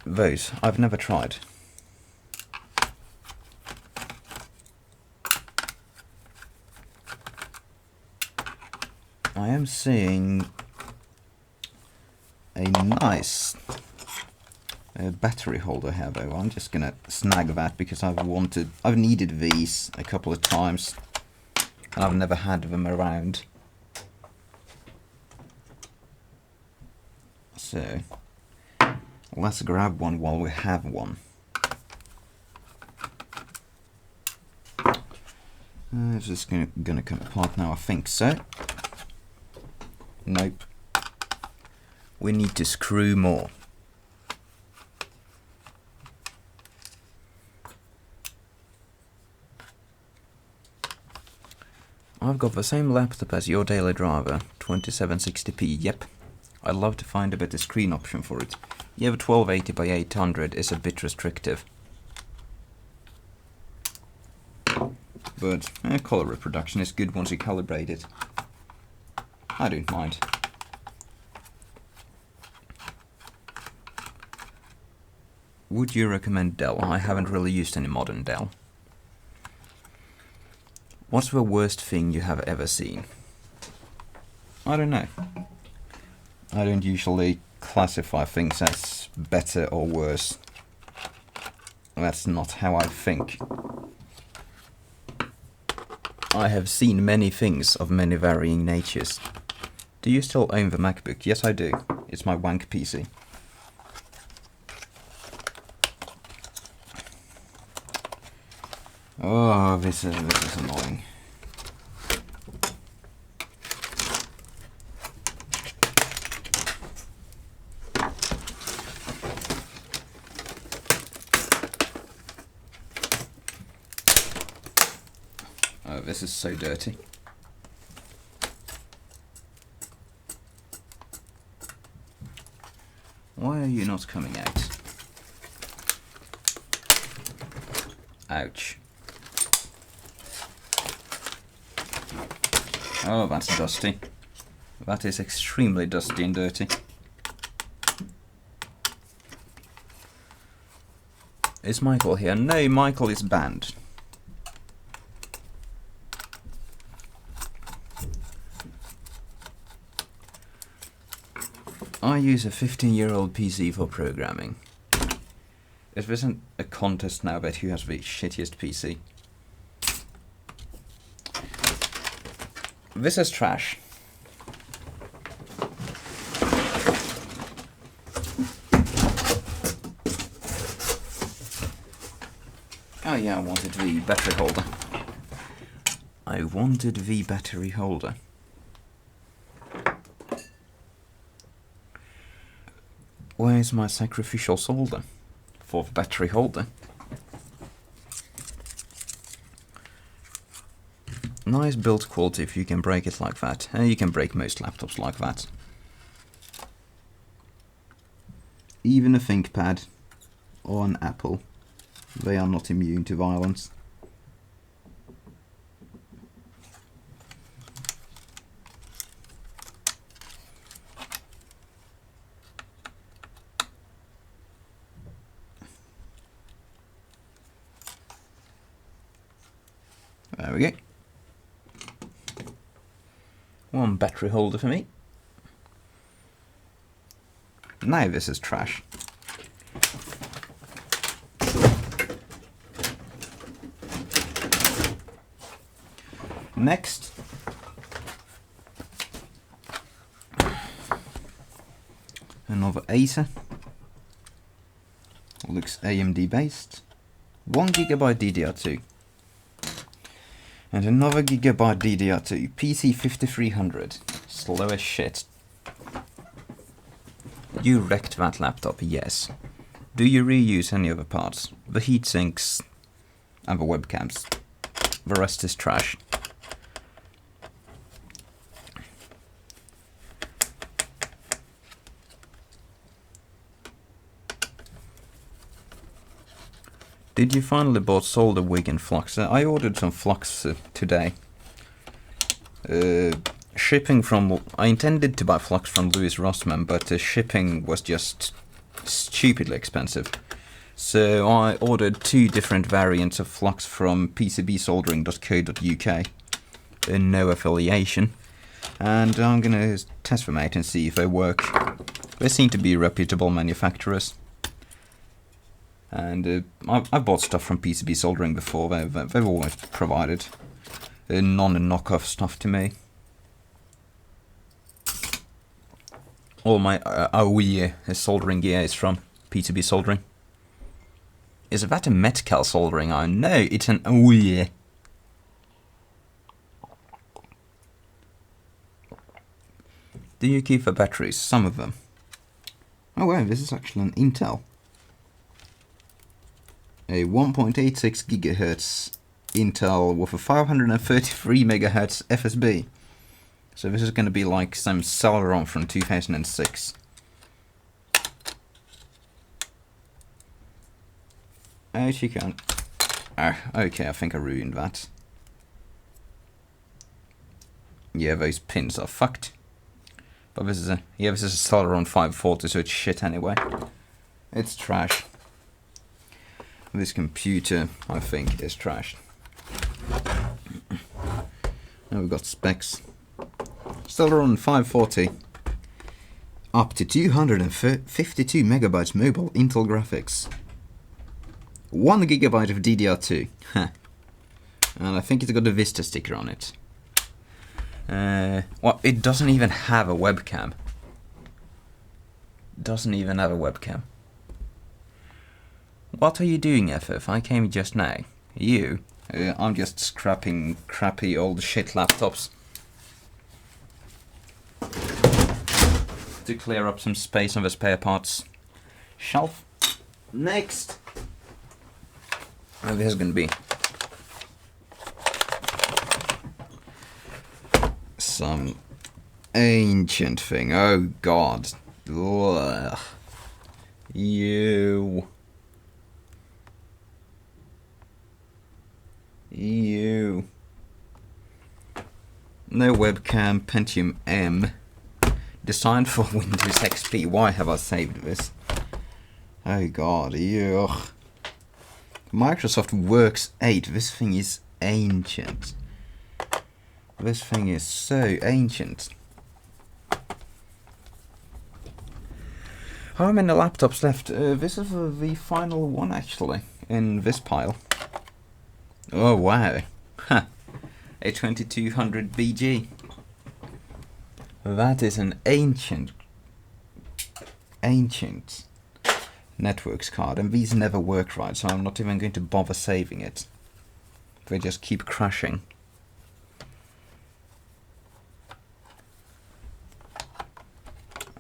those? I've never tried. I am seeing a nice battery holder here though. I'm just gonna snag that because I've needed these a couple of times and I've never had them around. So let's grab one while we have one. Is this gonna come apart now? I think so. Nope. We need to screw more. I've got the same laptop as your daily driver, 2760p, yep. I'd love to find a better screen option for it. Yeah, the 1280 by 800 is a bit restrictive. But color reproduction is good once you calibrate it. I don't mind. Would you recommend Dell? I haven't really used any modern Dell. What's the worst thing you have ever seen? I don't know. I don't usually classify things as better or worse. That's not how I think. I have seen many things of many varying natures. Do you still own the MacBook? Yes, I do. It's my wank PC. Oh, this is annoying. Oh, this is so dirty. Why are you not coming out? Ouch. Oh, that's dusty. That is extremely dusty and dirty. Is Michael here? No, Michael is banned. I use a 15-year-old PC for programming. If there isn't a contest now about who has the shittiest PC. This is trash. Oh yeah, I wanted the battery holder. I wanted the battery holder. Where's my sacrificial solder for the battery holder? Nice build quality if you can break it like that. And you can break most laptops like that. Even a ThinkPad or an Apple, they are not immune to violence. There we go. One battery holder for me. Now this is trash. Next. Another Acer. Looks AMD based. 1GB DDR2. And another gigabyte DDR2, PC5300, slow as shit. You wrecked that laptop, yes. Do you reuse any other parts? The heatsinks and the webcams. The rest is trash. Did you finally bought solder wig and flux? I ordered some flux today. Shipping from... I intended to buy flux from Louis Rossmann, but shipping was just stupidly expensive. So I ordered 2 different variants of flux from pcbsoldering.co.uk. No affiliation. And I'm gonna test them out and see if they work. They seem to be reputable manufacturers. And I've bought stuff from PCB Soldering before. They've always provided non-knockoff stuff to me. All my AOE soldering gear is from PCB Soldering. Is that a Metcal soldering iron? No, it's an AOE. Do you keep the batteries? Some of them. Oh wow, this is actually an Intel. A 1.86 GHz Intel with a 533 MHz FSB. So this is going to be like some Celeron from 2006. Oh, she can't. Ah, okay, I think I ruined that. Yeah, those pins are fucked. But this is a Celeron 540, so it's shit anyway. It's trash. This computer, I think, is trash. Oh, we've got specs. Still around 540. Up to 252 megabytes mobile Intel graphics. 1 gigabyte of DDR2. And I think it's got a Vista sticker on it. Well, it doesn't even have a webcam. Doesn't even have a webcam. What are you doing, FF? I came just now. You? I'm just scrapping crappy old shit laptops. To clear up some space on the spare parts shelf. Next! Oh, this is gonna be some ancient thing. Oh god. Ugh. Ew. No webcam, Pentium M. Designed for Windows XP. Why have I saved this? Oh god, ew. Microsoft Works 8. This thing is ancient. This thing is so ancient. How many laptops left? This is the final one actually, in this pile. Oh wow. Huh. A 2200 BG. That is an ancient networks card, and these never work right, so I'm not even going to bother saving it. They just keep crashing.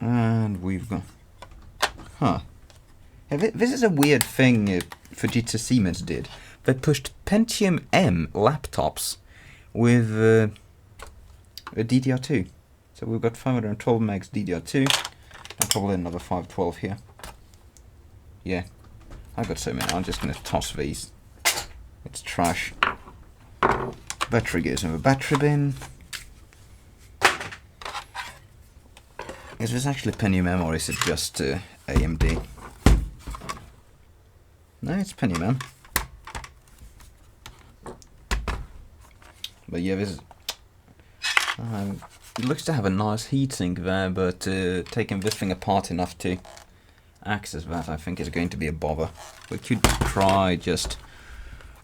And we've got... Huh. Yeah, this is a weird thing Fujitsu Siemens did. They pushed Pentium M laptops with a DDR2. So we've got 512 megs DDR2, and probably another 512 here. Yeah, I've got so many, I'm just going to toss these. It's trash. Battery goes in the battery bin. Is this actually Pentium M or is it just AMD? No, it's Pentium M. But yeah, this is... it looks to have a nice heatsink there, but taking this thing apart enough to access that I think is going to be a bother. We could try just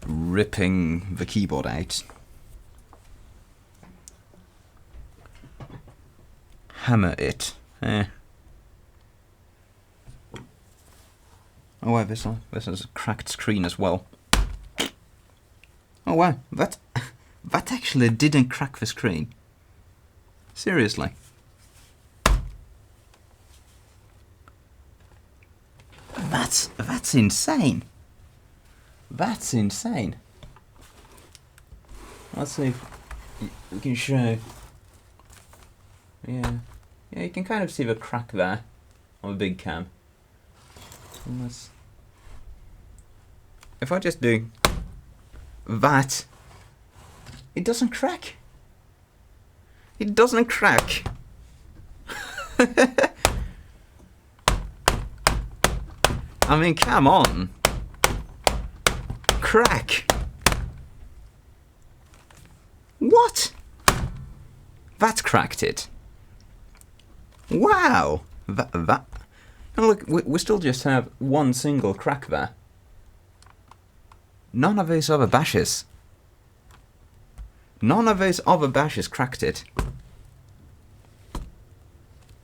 ripping the keyboard out. Hammer it. Oh wow, this is a cracked screen as well. Oh wow, that actually didn't crack the screen. Seriously. That's insane. That's insane. Let's see if we can show. Yeah, you can kind of see the crack there on the big cam. Unless, if I just do that, it doesn't crack. It doesn't crack. I mean, come on. Crack. What? That cracked it. Wow. That. And look, we still just have one single crack there. None of those other bashes. None of those other bashes cracked it.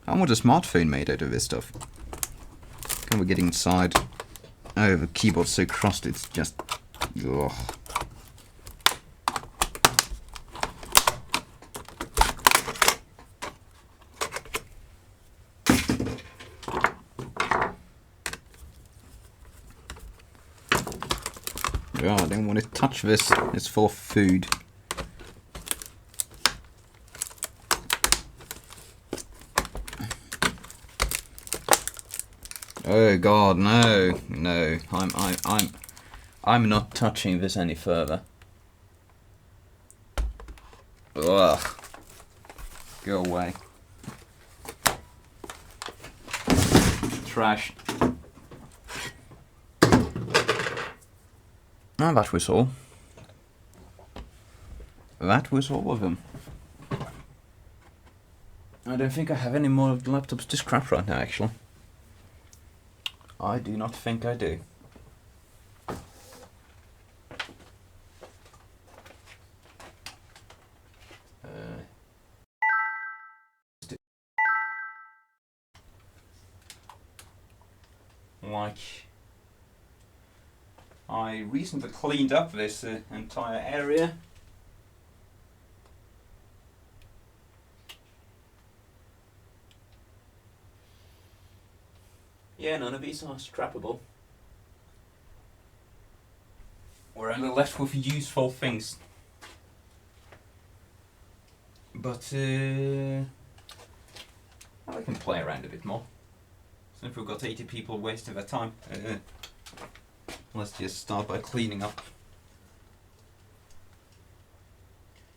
How much a smartphone made out of this stuff? Can we get inside? Oh, the keyboard's so crusted, it's just... Ugh. Oh, I don't want to touch this. It's full of food. Oh god, no, no. I'm not touching this any further. Ugh. Go away. Trash. And that was all. That was all of them. don't think I have any more laptops to scrap right now, actually. I do not think I do. Like, I recently cleaned up this entire area. Yeah, none of these are scrappable. We're only left with useful things. But I can play around a bit more. So if we've got 80 people wasting their time, let's just start by cleaning up.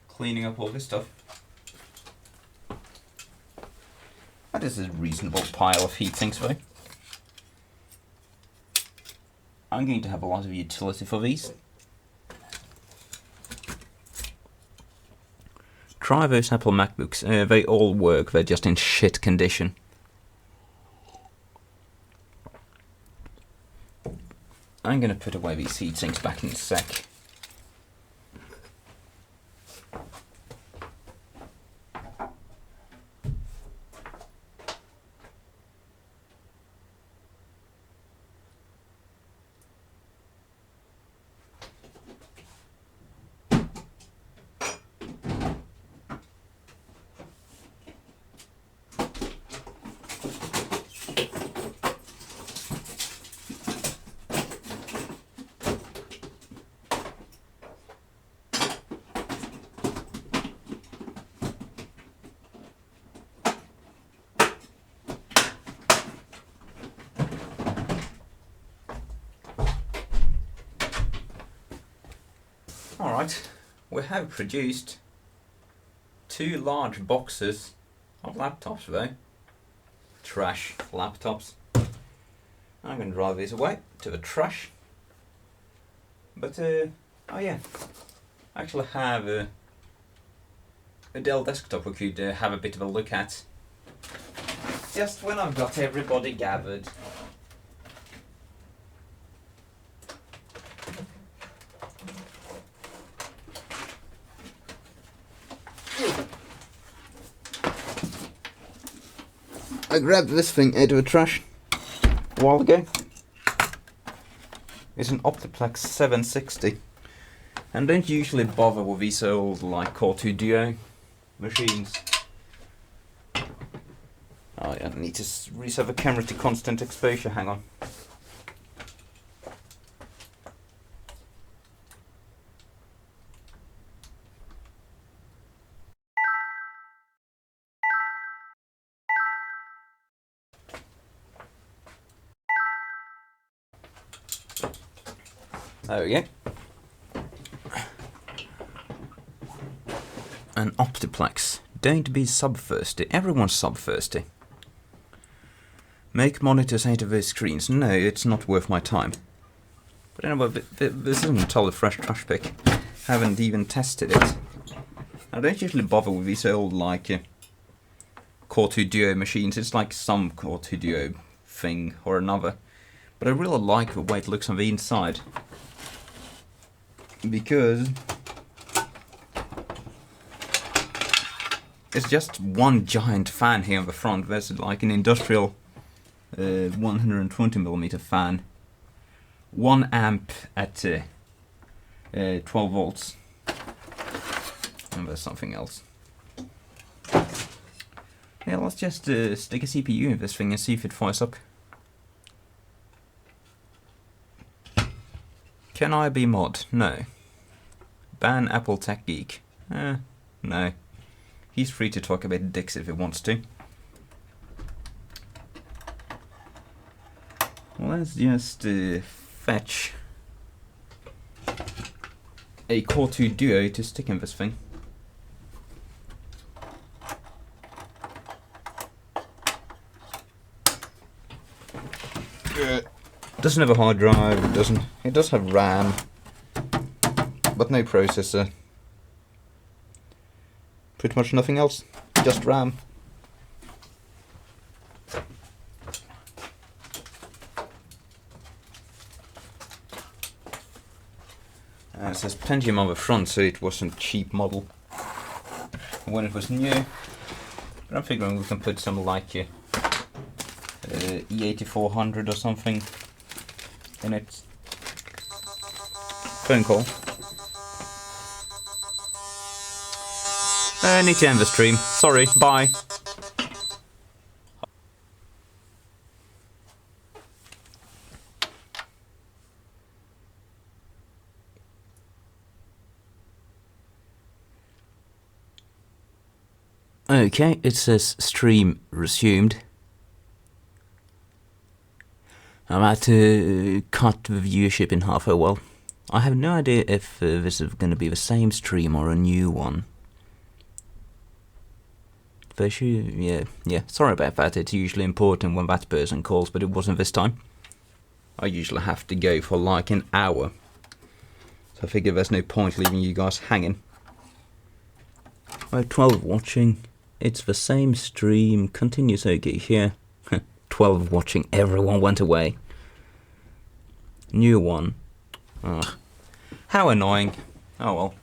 Cleaning up all this stuff. That is a reasonable pile of heatsinks though. I'm going to have a lot of utility for these. Try those Apple MacBooks, they all work, they're just in shit condition. I'm gonna put away these heatsinks back in a sec. Alright, we have produced 2 large boxes of laptops though. Trash laptops. I'm going to drive these away to the trash. But, oh yeah, I actually have a Dell desktop we could have a bit of a look at. Just when I've got everybody gathered. I grabbed this thing out of the trash a while ago. It's an Optiplex 760. And don't usually bother with these old like Core 2 Duo machines. Oh yeah, I need to reset the camera to constant exposure, hang on. There we go. An Optiplex. Don't be sub-thirsty. Everyone's sub-thirsty. Make monitors out of those screens. No, it's not worth my time. But anyway, this isn't a totally fresh trash pick. Haven't even tested it. I don't usually bother with these old, like, Core 2 Duo machines. It's like some Core 2 Duo thing or another. But I really like the way it looks on the inside. Because it's just one giant fan here on the front. There's like an industrial 120mm fan, 1 amp at 12 volts, and there's something else. Yeah, let's just stick a CPU in this thing and see if it fires up. Can I be mod? No. Ban Apple Tech Geek? No. He's free to talk about dicks if he wants to. Let's just fetch a Core 2 Duo to stick in this thing. Doesn't have a hard drive, it does have RAM, but no processor. Pretty much nothing else, just RAM. it says Pentium on the front, so it wasn't a cheap model when it was new. But I'm figuring we can put some like E8400 or something in it. Phone call. I need to end the stream. Sorry, bye. Okay, it says stream resumed. I'm about to cut the viewership in half. Oh well. I have no idea if this is going to be the same stream or a new one. Yeah, sorry about that. It's usually important when that person calls, but it wasn't this time. I usually have to go for like an hour. So I figure there's no point leaving you guys hanging. I have 12 watching. It's the same stream. Continues okay here. 12 watching. Everyone went away. New one. Ugh. How annoying. Oh well.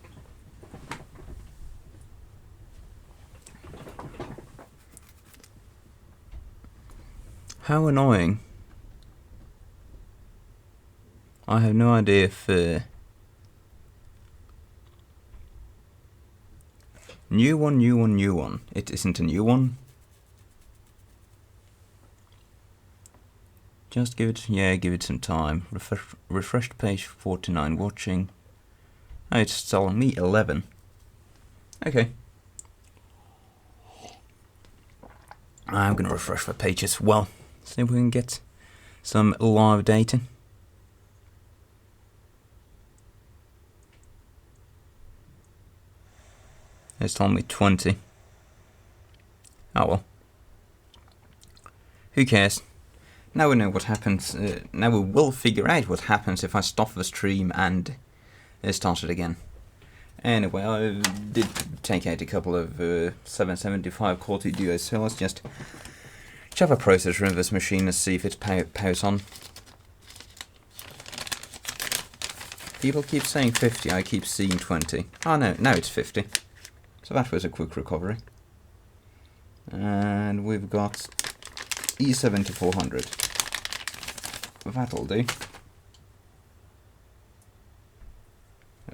How annoying. I have no idea if... New one. It isn't a new one. Just give it some time. Refreshed page 49 watching. Oh, it's telling me 11. Okay. I'm gonna refresh the page as well. See if we can get some live data. It's telling me 20. Oh well. Who cares? Now we know what happens. Now we will figure out what happens if I stop the stream and start it again. Anyway, I did take out a couple of 775 Core 2 Duos, so let's just shove a processor in this machine and see if it's powers on. People keep saying 50, I keep seeing 20. Oh no, now it's 50. So that was a quick recovery. And we've got E7400. That'll do.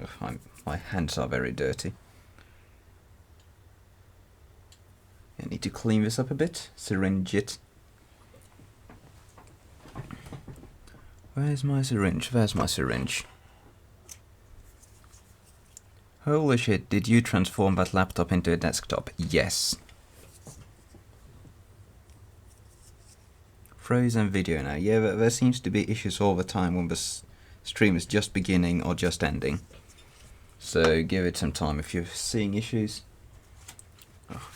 Ugh, my hands are very dirty. I need to clean this up a bit. Syringe it. Where's my syringe? There's my syringe. Holy shit, did you transform that laptop into a desktop? Yes. Frozen video now. Yeah, there seems to be issues all the time when the stream is just beginning or just ending. So give it some time if you're seeing issues. Oh.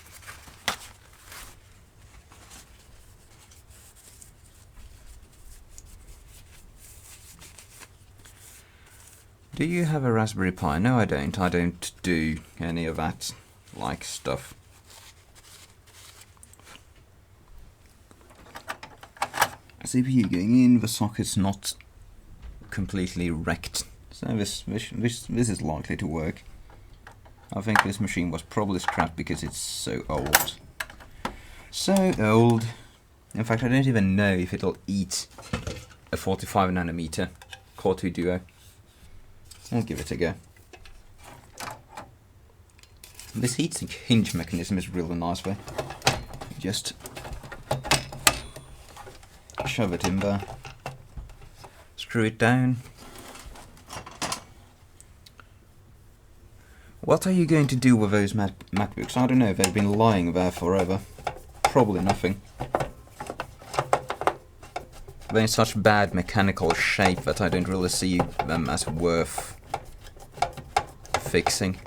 Do you have a Raspberry Pi? No, I don't. I don't do any of that like stuff. CPU going in, the socket's not completely wrecked, so this is likely to work. I think this machine was probably scrapped because it's so old. So old. In fact, I don't even know if it'll eat a 45nm Core 2 Duo. I'll give it a go. This heatsink hinge mechanism is really nice way. Just shove it in there, screw it down. What are you going to do with those MacBooks? I don't know, they've been lying there forever. Probably nothing. They're in such bad mechanical shape that I don't really see them as worth fixing.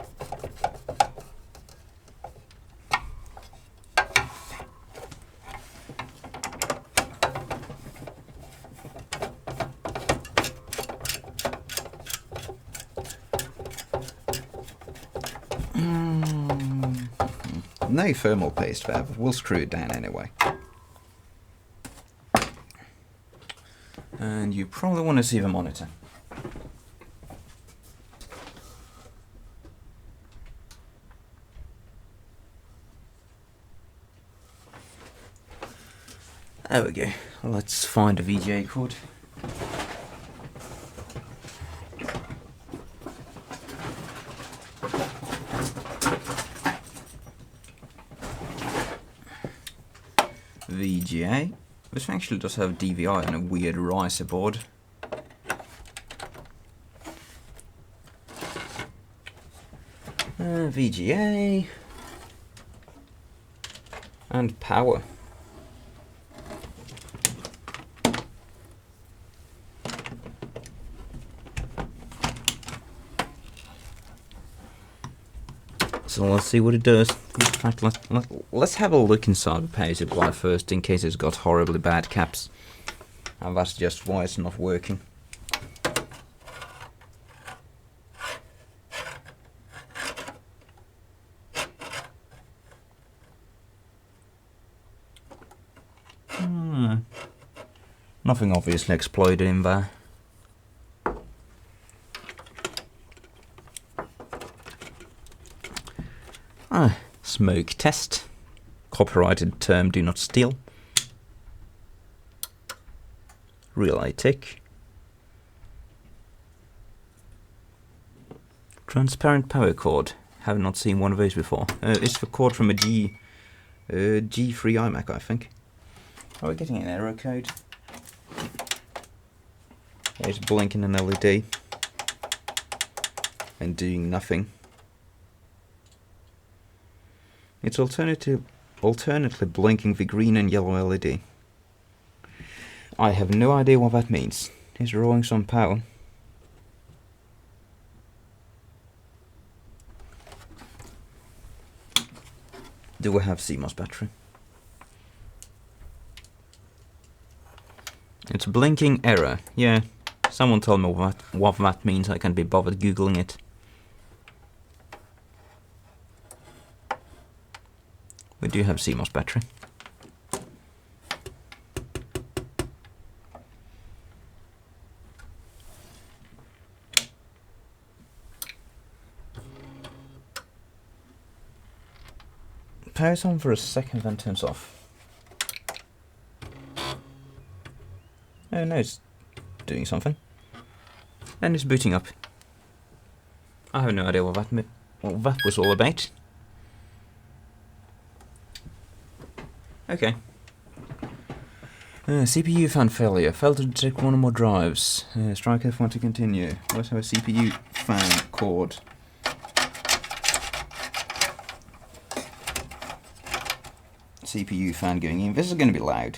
No thermal paste there, but we'll screw it down anyway. And you probably want to see the monitor. There we go. Let's find a VGA cord. VGA. This actually does have DVI and a weird riser board. VGA and power. So let's see what it does. In fact, let's have a look inside the power supply first, in case it's got horribly bad caps. And that's just why it's not working. Nothing obviously exploded in there. Smoke test. Copyrighted term, do not steal. Relay tick. Transparent power cord. Have not seen one of those before. It's the cord from a G3 iMac, I think. Are we getting an error code? It's blinking an LED and doing nothing. It's alternately blinking the green and yellow LED. I have no idea what that means. It's drawing some power. Do I have CMOS battery? It's blinking error. Yeah, someone told me what that means. I can't be bothered googling it. We do have CMOS battery. Power's on for a second, then turns off. Oh no, it's doing something. And it's booting up. I have no idea what that was all about. Okay. CPU fan failure. Failed to detect one or more drives. Strike F1 to continue. Let's have a CPU fan cord. CPU fan going in. This is going to be loud.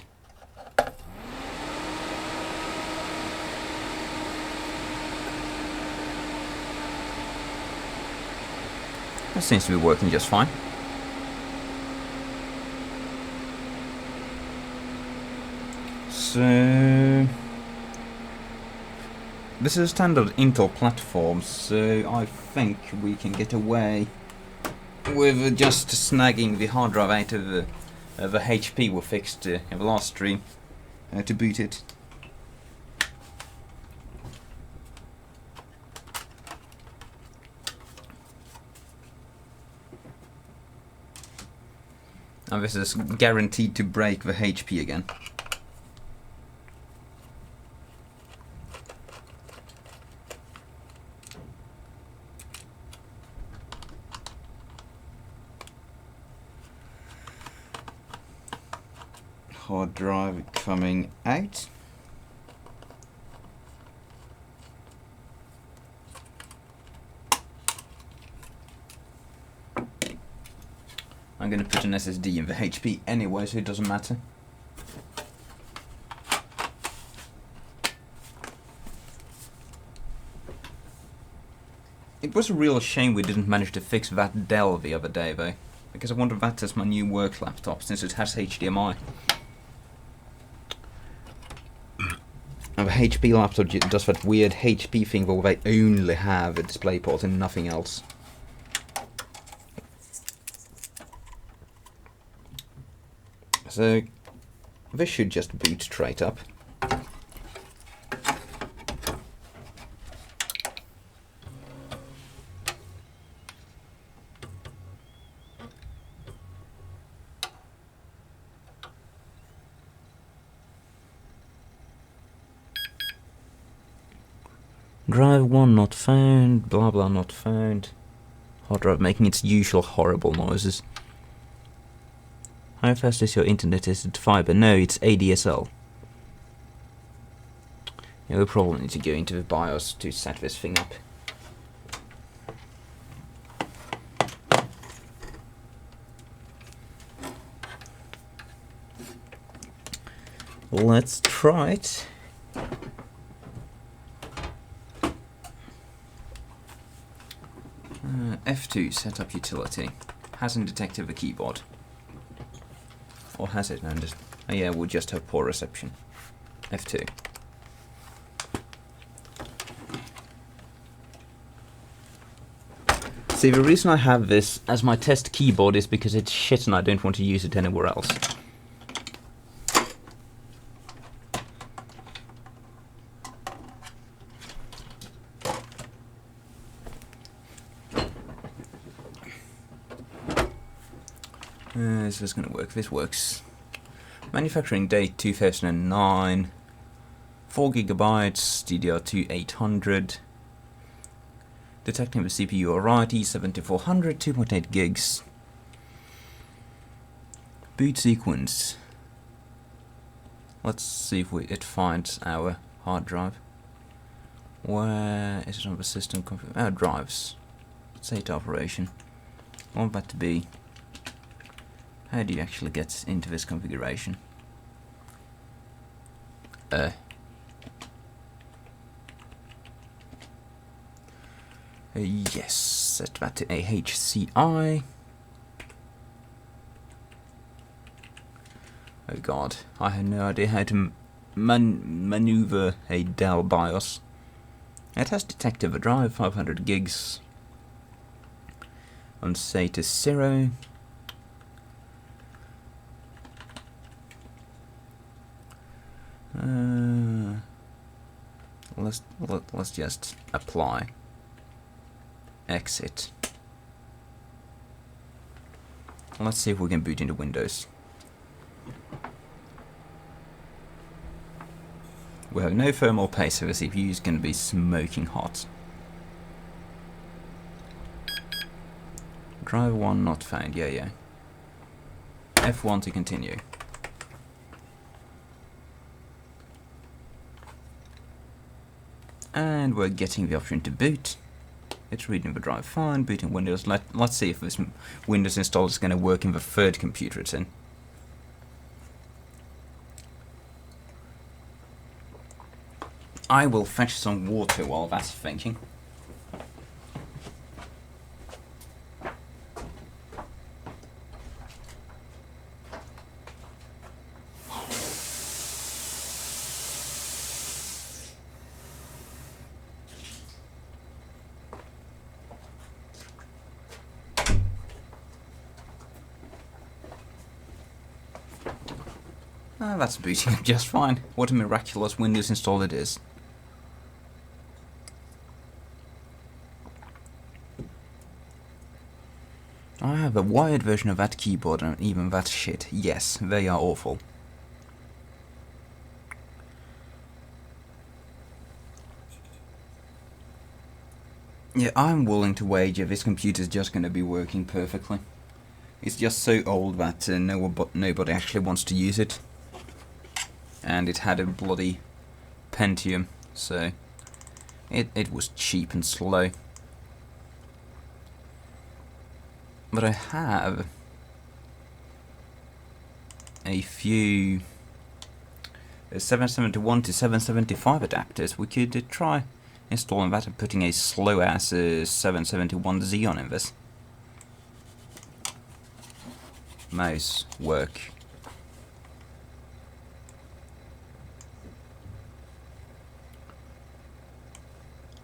That seems to be working just fine. So this is a standard Intel platform, so I think we can get away with just snagging the hard drive out of the HP we fixed in the last stream to boot it. And this is guaranteed to break the HP again. Hard drive coming out. I'm going to put an SSD in the HP anyway, so it doesn't matter. It was a real shame we didn't manage to fix that Dell the other day though, because I wanted that as my new work laptop since it has HDMI. And the HP laptop does that weird HP thing where they only have a DisplayPort and nothing else. So this should just boot straight up. Drive 1 not found, blah blah not found. Hard drive making its usual horrible noises. How fast is your internet? Is it fiber? No, it's ADSL. Yeah, we'll probably need to go into the BIOS to set this thing up. Let's try it. F2 setup utility. Hasn't detected the keyboard. Or has it? No, just, oh yeah, we'll just have poor reception. F2. See, the reason I have this as my test keyboard is because it's shit and I don't want to use it anywhere else. Is this going to work? This works. Manufacturing date 2009. 4 gigabytes, DDR2 800. Detecting the CPU alright, E7400, 2.8 gigs. Boot sequence. Let's see if it finds our hard drive. Where is it on the system? Drives. SATA operation. I want that to be. How do you actually get into this configuration? Yes, set that to a HCI. Oh god, I have no idea how to maneuver a Dell BIOS. It has detected the drive, 500 gigs. On SATA 0. Let's just apply. Exit. Let's see if we can boot into Windows. We have no thermal paste, so the CPU is going to be smoking hot. Drive 1 not found, yeah. F1 to continue. And we're getting the option to boot. It's reading the drive fine, booting Windows. Let's see if this Windows installer is going to work in the third computer it's in. I will fetch some water while that's thinking. That's booting up just fine. What a miraculous Windows install it is. I have a wired version of that keyboard and even that shit. Yes, they are awful. Yeah, I'm willing to wager this computer's just going to be working perfectly. It's just so old that nobody actually wants to use it. And it had a bloody Pentium, so it was cheap and slow. But I have a few 771 to 775 adapters. We could try installing that and putting a slow ass 771 Xeon in this. Mouse work.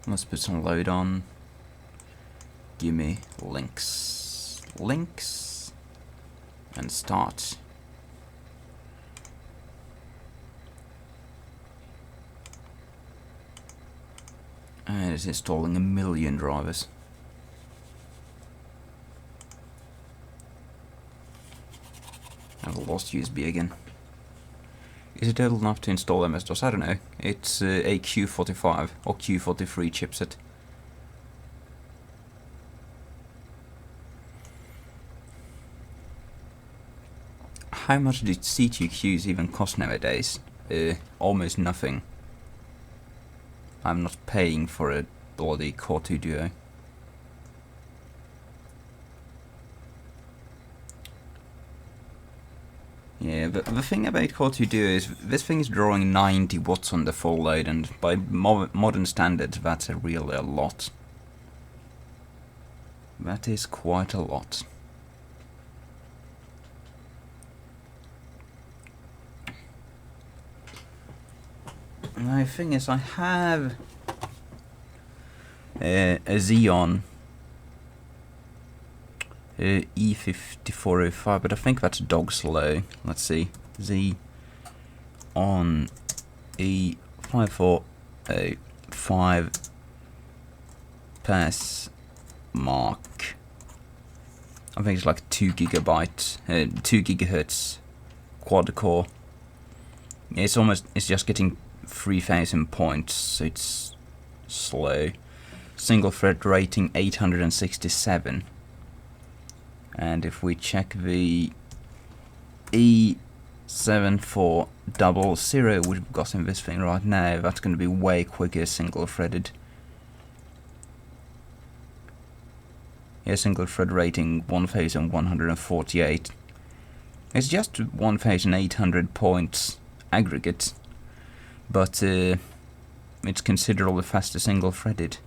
Let's put some load on. Give me links. Links. And start. And it's installing 1 million drivers. I've lost USB again. Is it old enough to install MS-DOS? I don't know. It's a Q45 or Q43 chipset. How much do C2Qs even cost nowadays? Almost nothing. I'm not paying for a bloody Core 2 Duo. Yeah, but the thing about Core 2 Duo is this thing is drawing 90 watts on the full load, and by modern standards that's really a lot. That is quite a lot. Now the thing is, I have a Xeon E5405, but I think that's dog slow. Let's see. Xeon E5405 pass mark. I think it's like 2 gigahertz quad core. It's just getting 3000 points, so it's slow. Single thread rating 867. And if we check the E7400 we've got in this thing right now, that's going to be way quicker single threaded. Yeah, single thread rating 1148. It's just 1800 points aggregate, but it's considerably faster single threaded.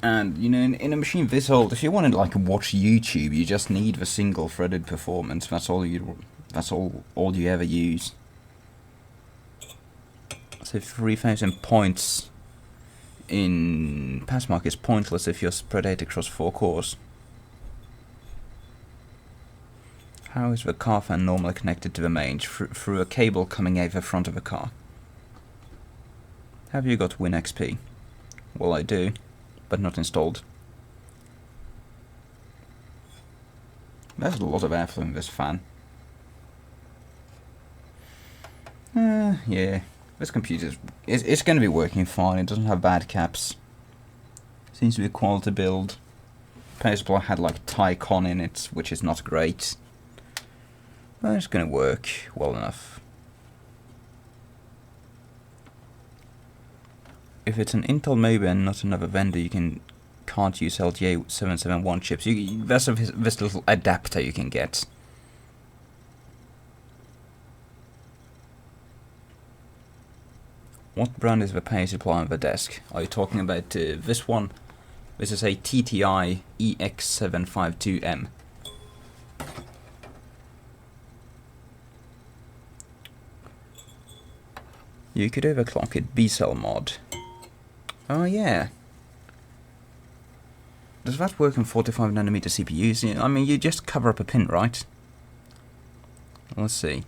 And you know, in a machine this old, if you want to like watch YouTube, you just need the single threaded performance. That's all you ever use. So 3000 points in passmark is pointless if you're spread out across 4 cores. How is the car fan normally connected to the mains? Through a cable coming out the front of the car. Have you got WinXP? Well, I do, but not installed. There's a lot of airflow in this fan. Yeah, this computer it's going to be working fine. It doesn't have bad caps. Seems to be a quality build. Power supply had like Tycon in it, which is not great. But it's going to work well enough. If it's an Intel Mobi and not another vendor, you can't use LGA771 chips. There's this little adapter you can get. What brand is the power supply on the desk? Are you talking about this one? This is a TTI EX752M. You could overclock it, B-cell mod. Oh yeah. Does that work on 45nm CPUs? I mean, you just cover up a pin, right? Let's see.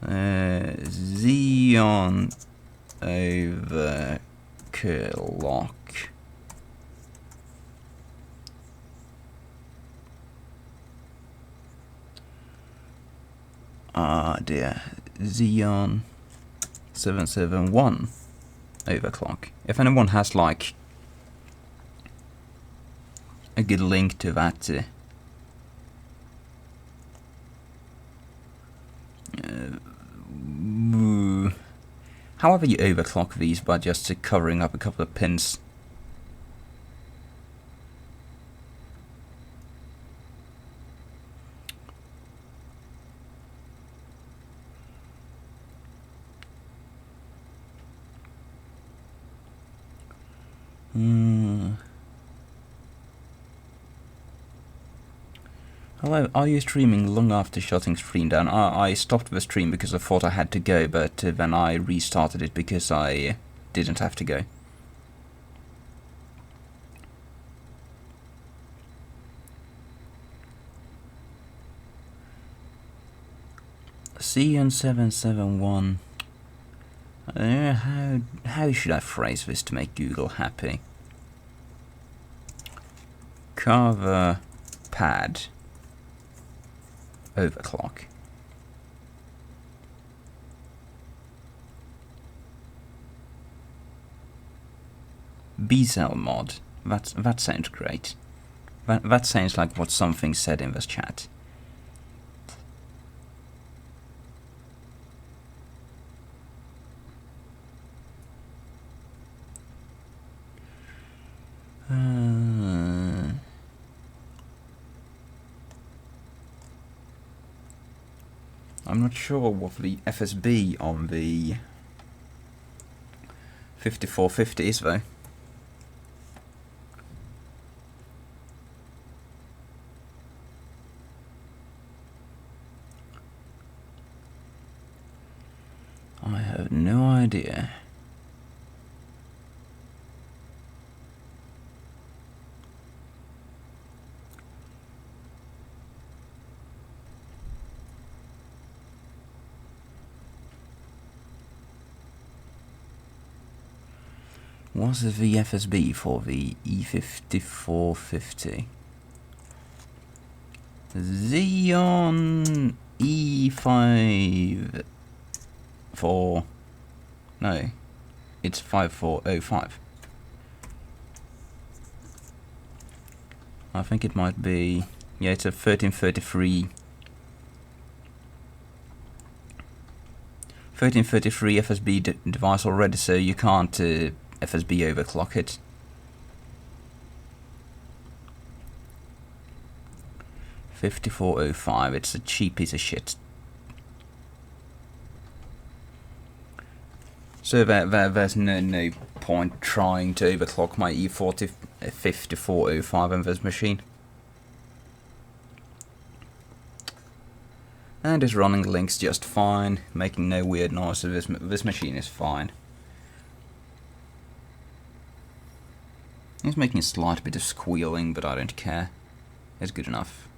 Xeon overclock. Ah dear. Xeon 771 overclock. If anyone has like a good link to that, however you overclock these by just covering up a couple of pins. Hello, are you streaming long after shutting stream down? I stopped the stream because I thought I had to go, but then I restarted it because I didn't have to go. CN771. How should I phrase this to make Google happy? Cover pad overclock. B-cell mod. That sounds great. That sounds like what something said in this chat. I'm not sure what the FSB on the 5450 is though. I have no idea. What's the VFSB for the E5450? Xeon E5 for... no, it's 5405. I think it might be... yeah, it's a 1333... 1333 FSB device already, so you can't FSB overclock it. $54.05, it's a cheap piece of shit. So there's no point trying to overclock my E40 5405 on this machine. And it's running links just fine, making no weird noise, so this machine is fine. It's making a slight bit of squealing, but I don't care. It's good enough.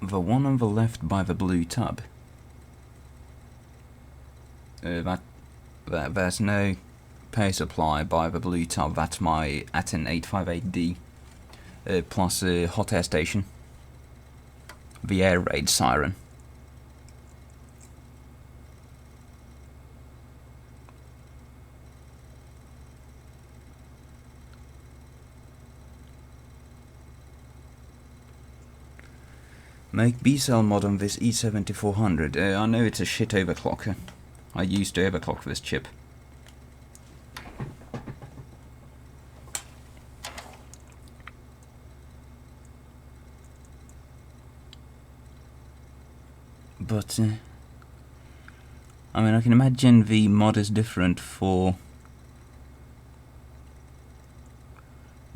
The one on the left by the blue tub. There's no power supply by the blue tub. That's my Aten 858D plus a hot air station. The air raid siren. Make B-cell mod on this E7400. I know it's a shit overclocker. I used to overclock this chip. But, I mean, I can imagine the mod is different for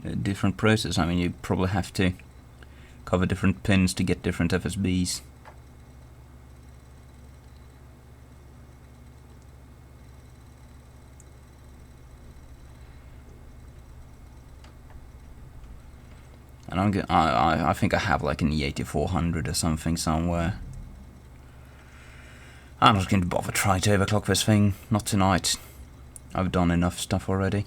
a different process. I mean, you probably have to cover different pins to get different FSBs. And I think I have like an E8400 or something somewhere. I'm not going to bother trying to overclock this thing. Not tonight. I've done enough stuff already.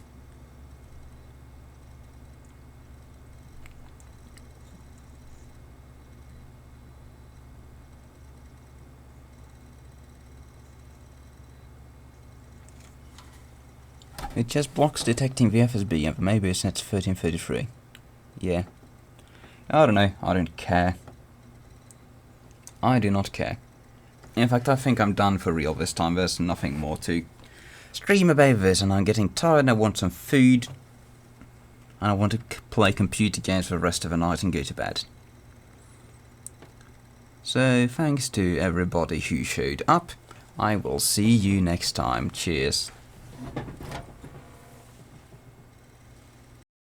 It just blocks detecting the FSB, and maybe it's at 1333. Yeah. I don't know, I don't care. I do not care. In fact, I think I'm done for real this time. There's nothing more to stream about this, and I'm getting tired and I want some food. And I want to play computer games for the rest of the night and go to bed. So, thanks to everybody who showed up. I will see you next time. Cheers.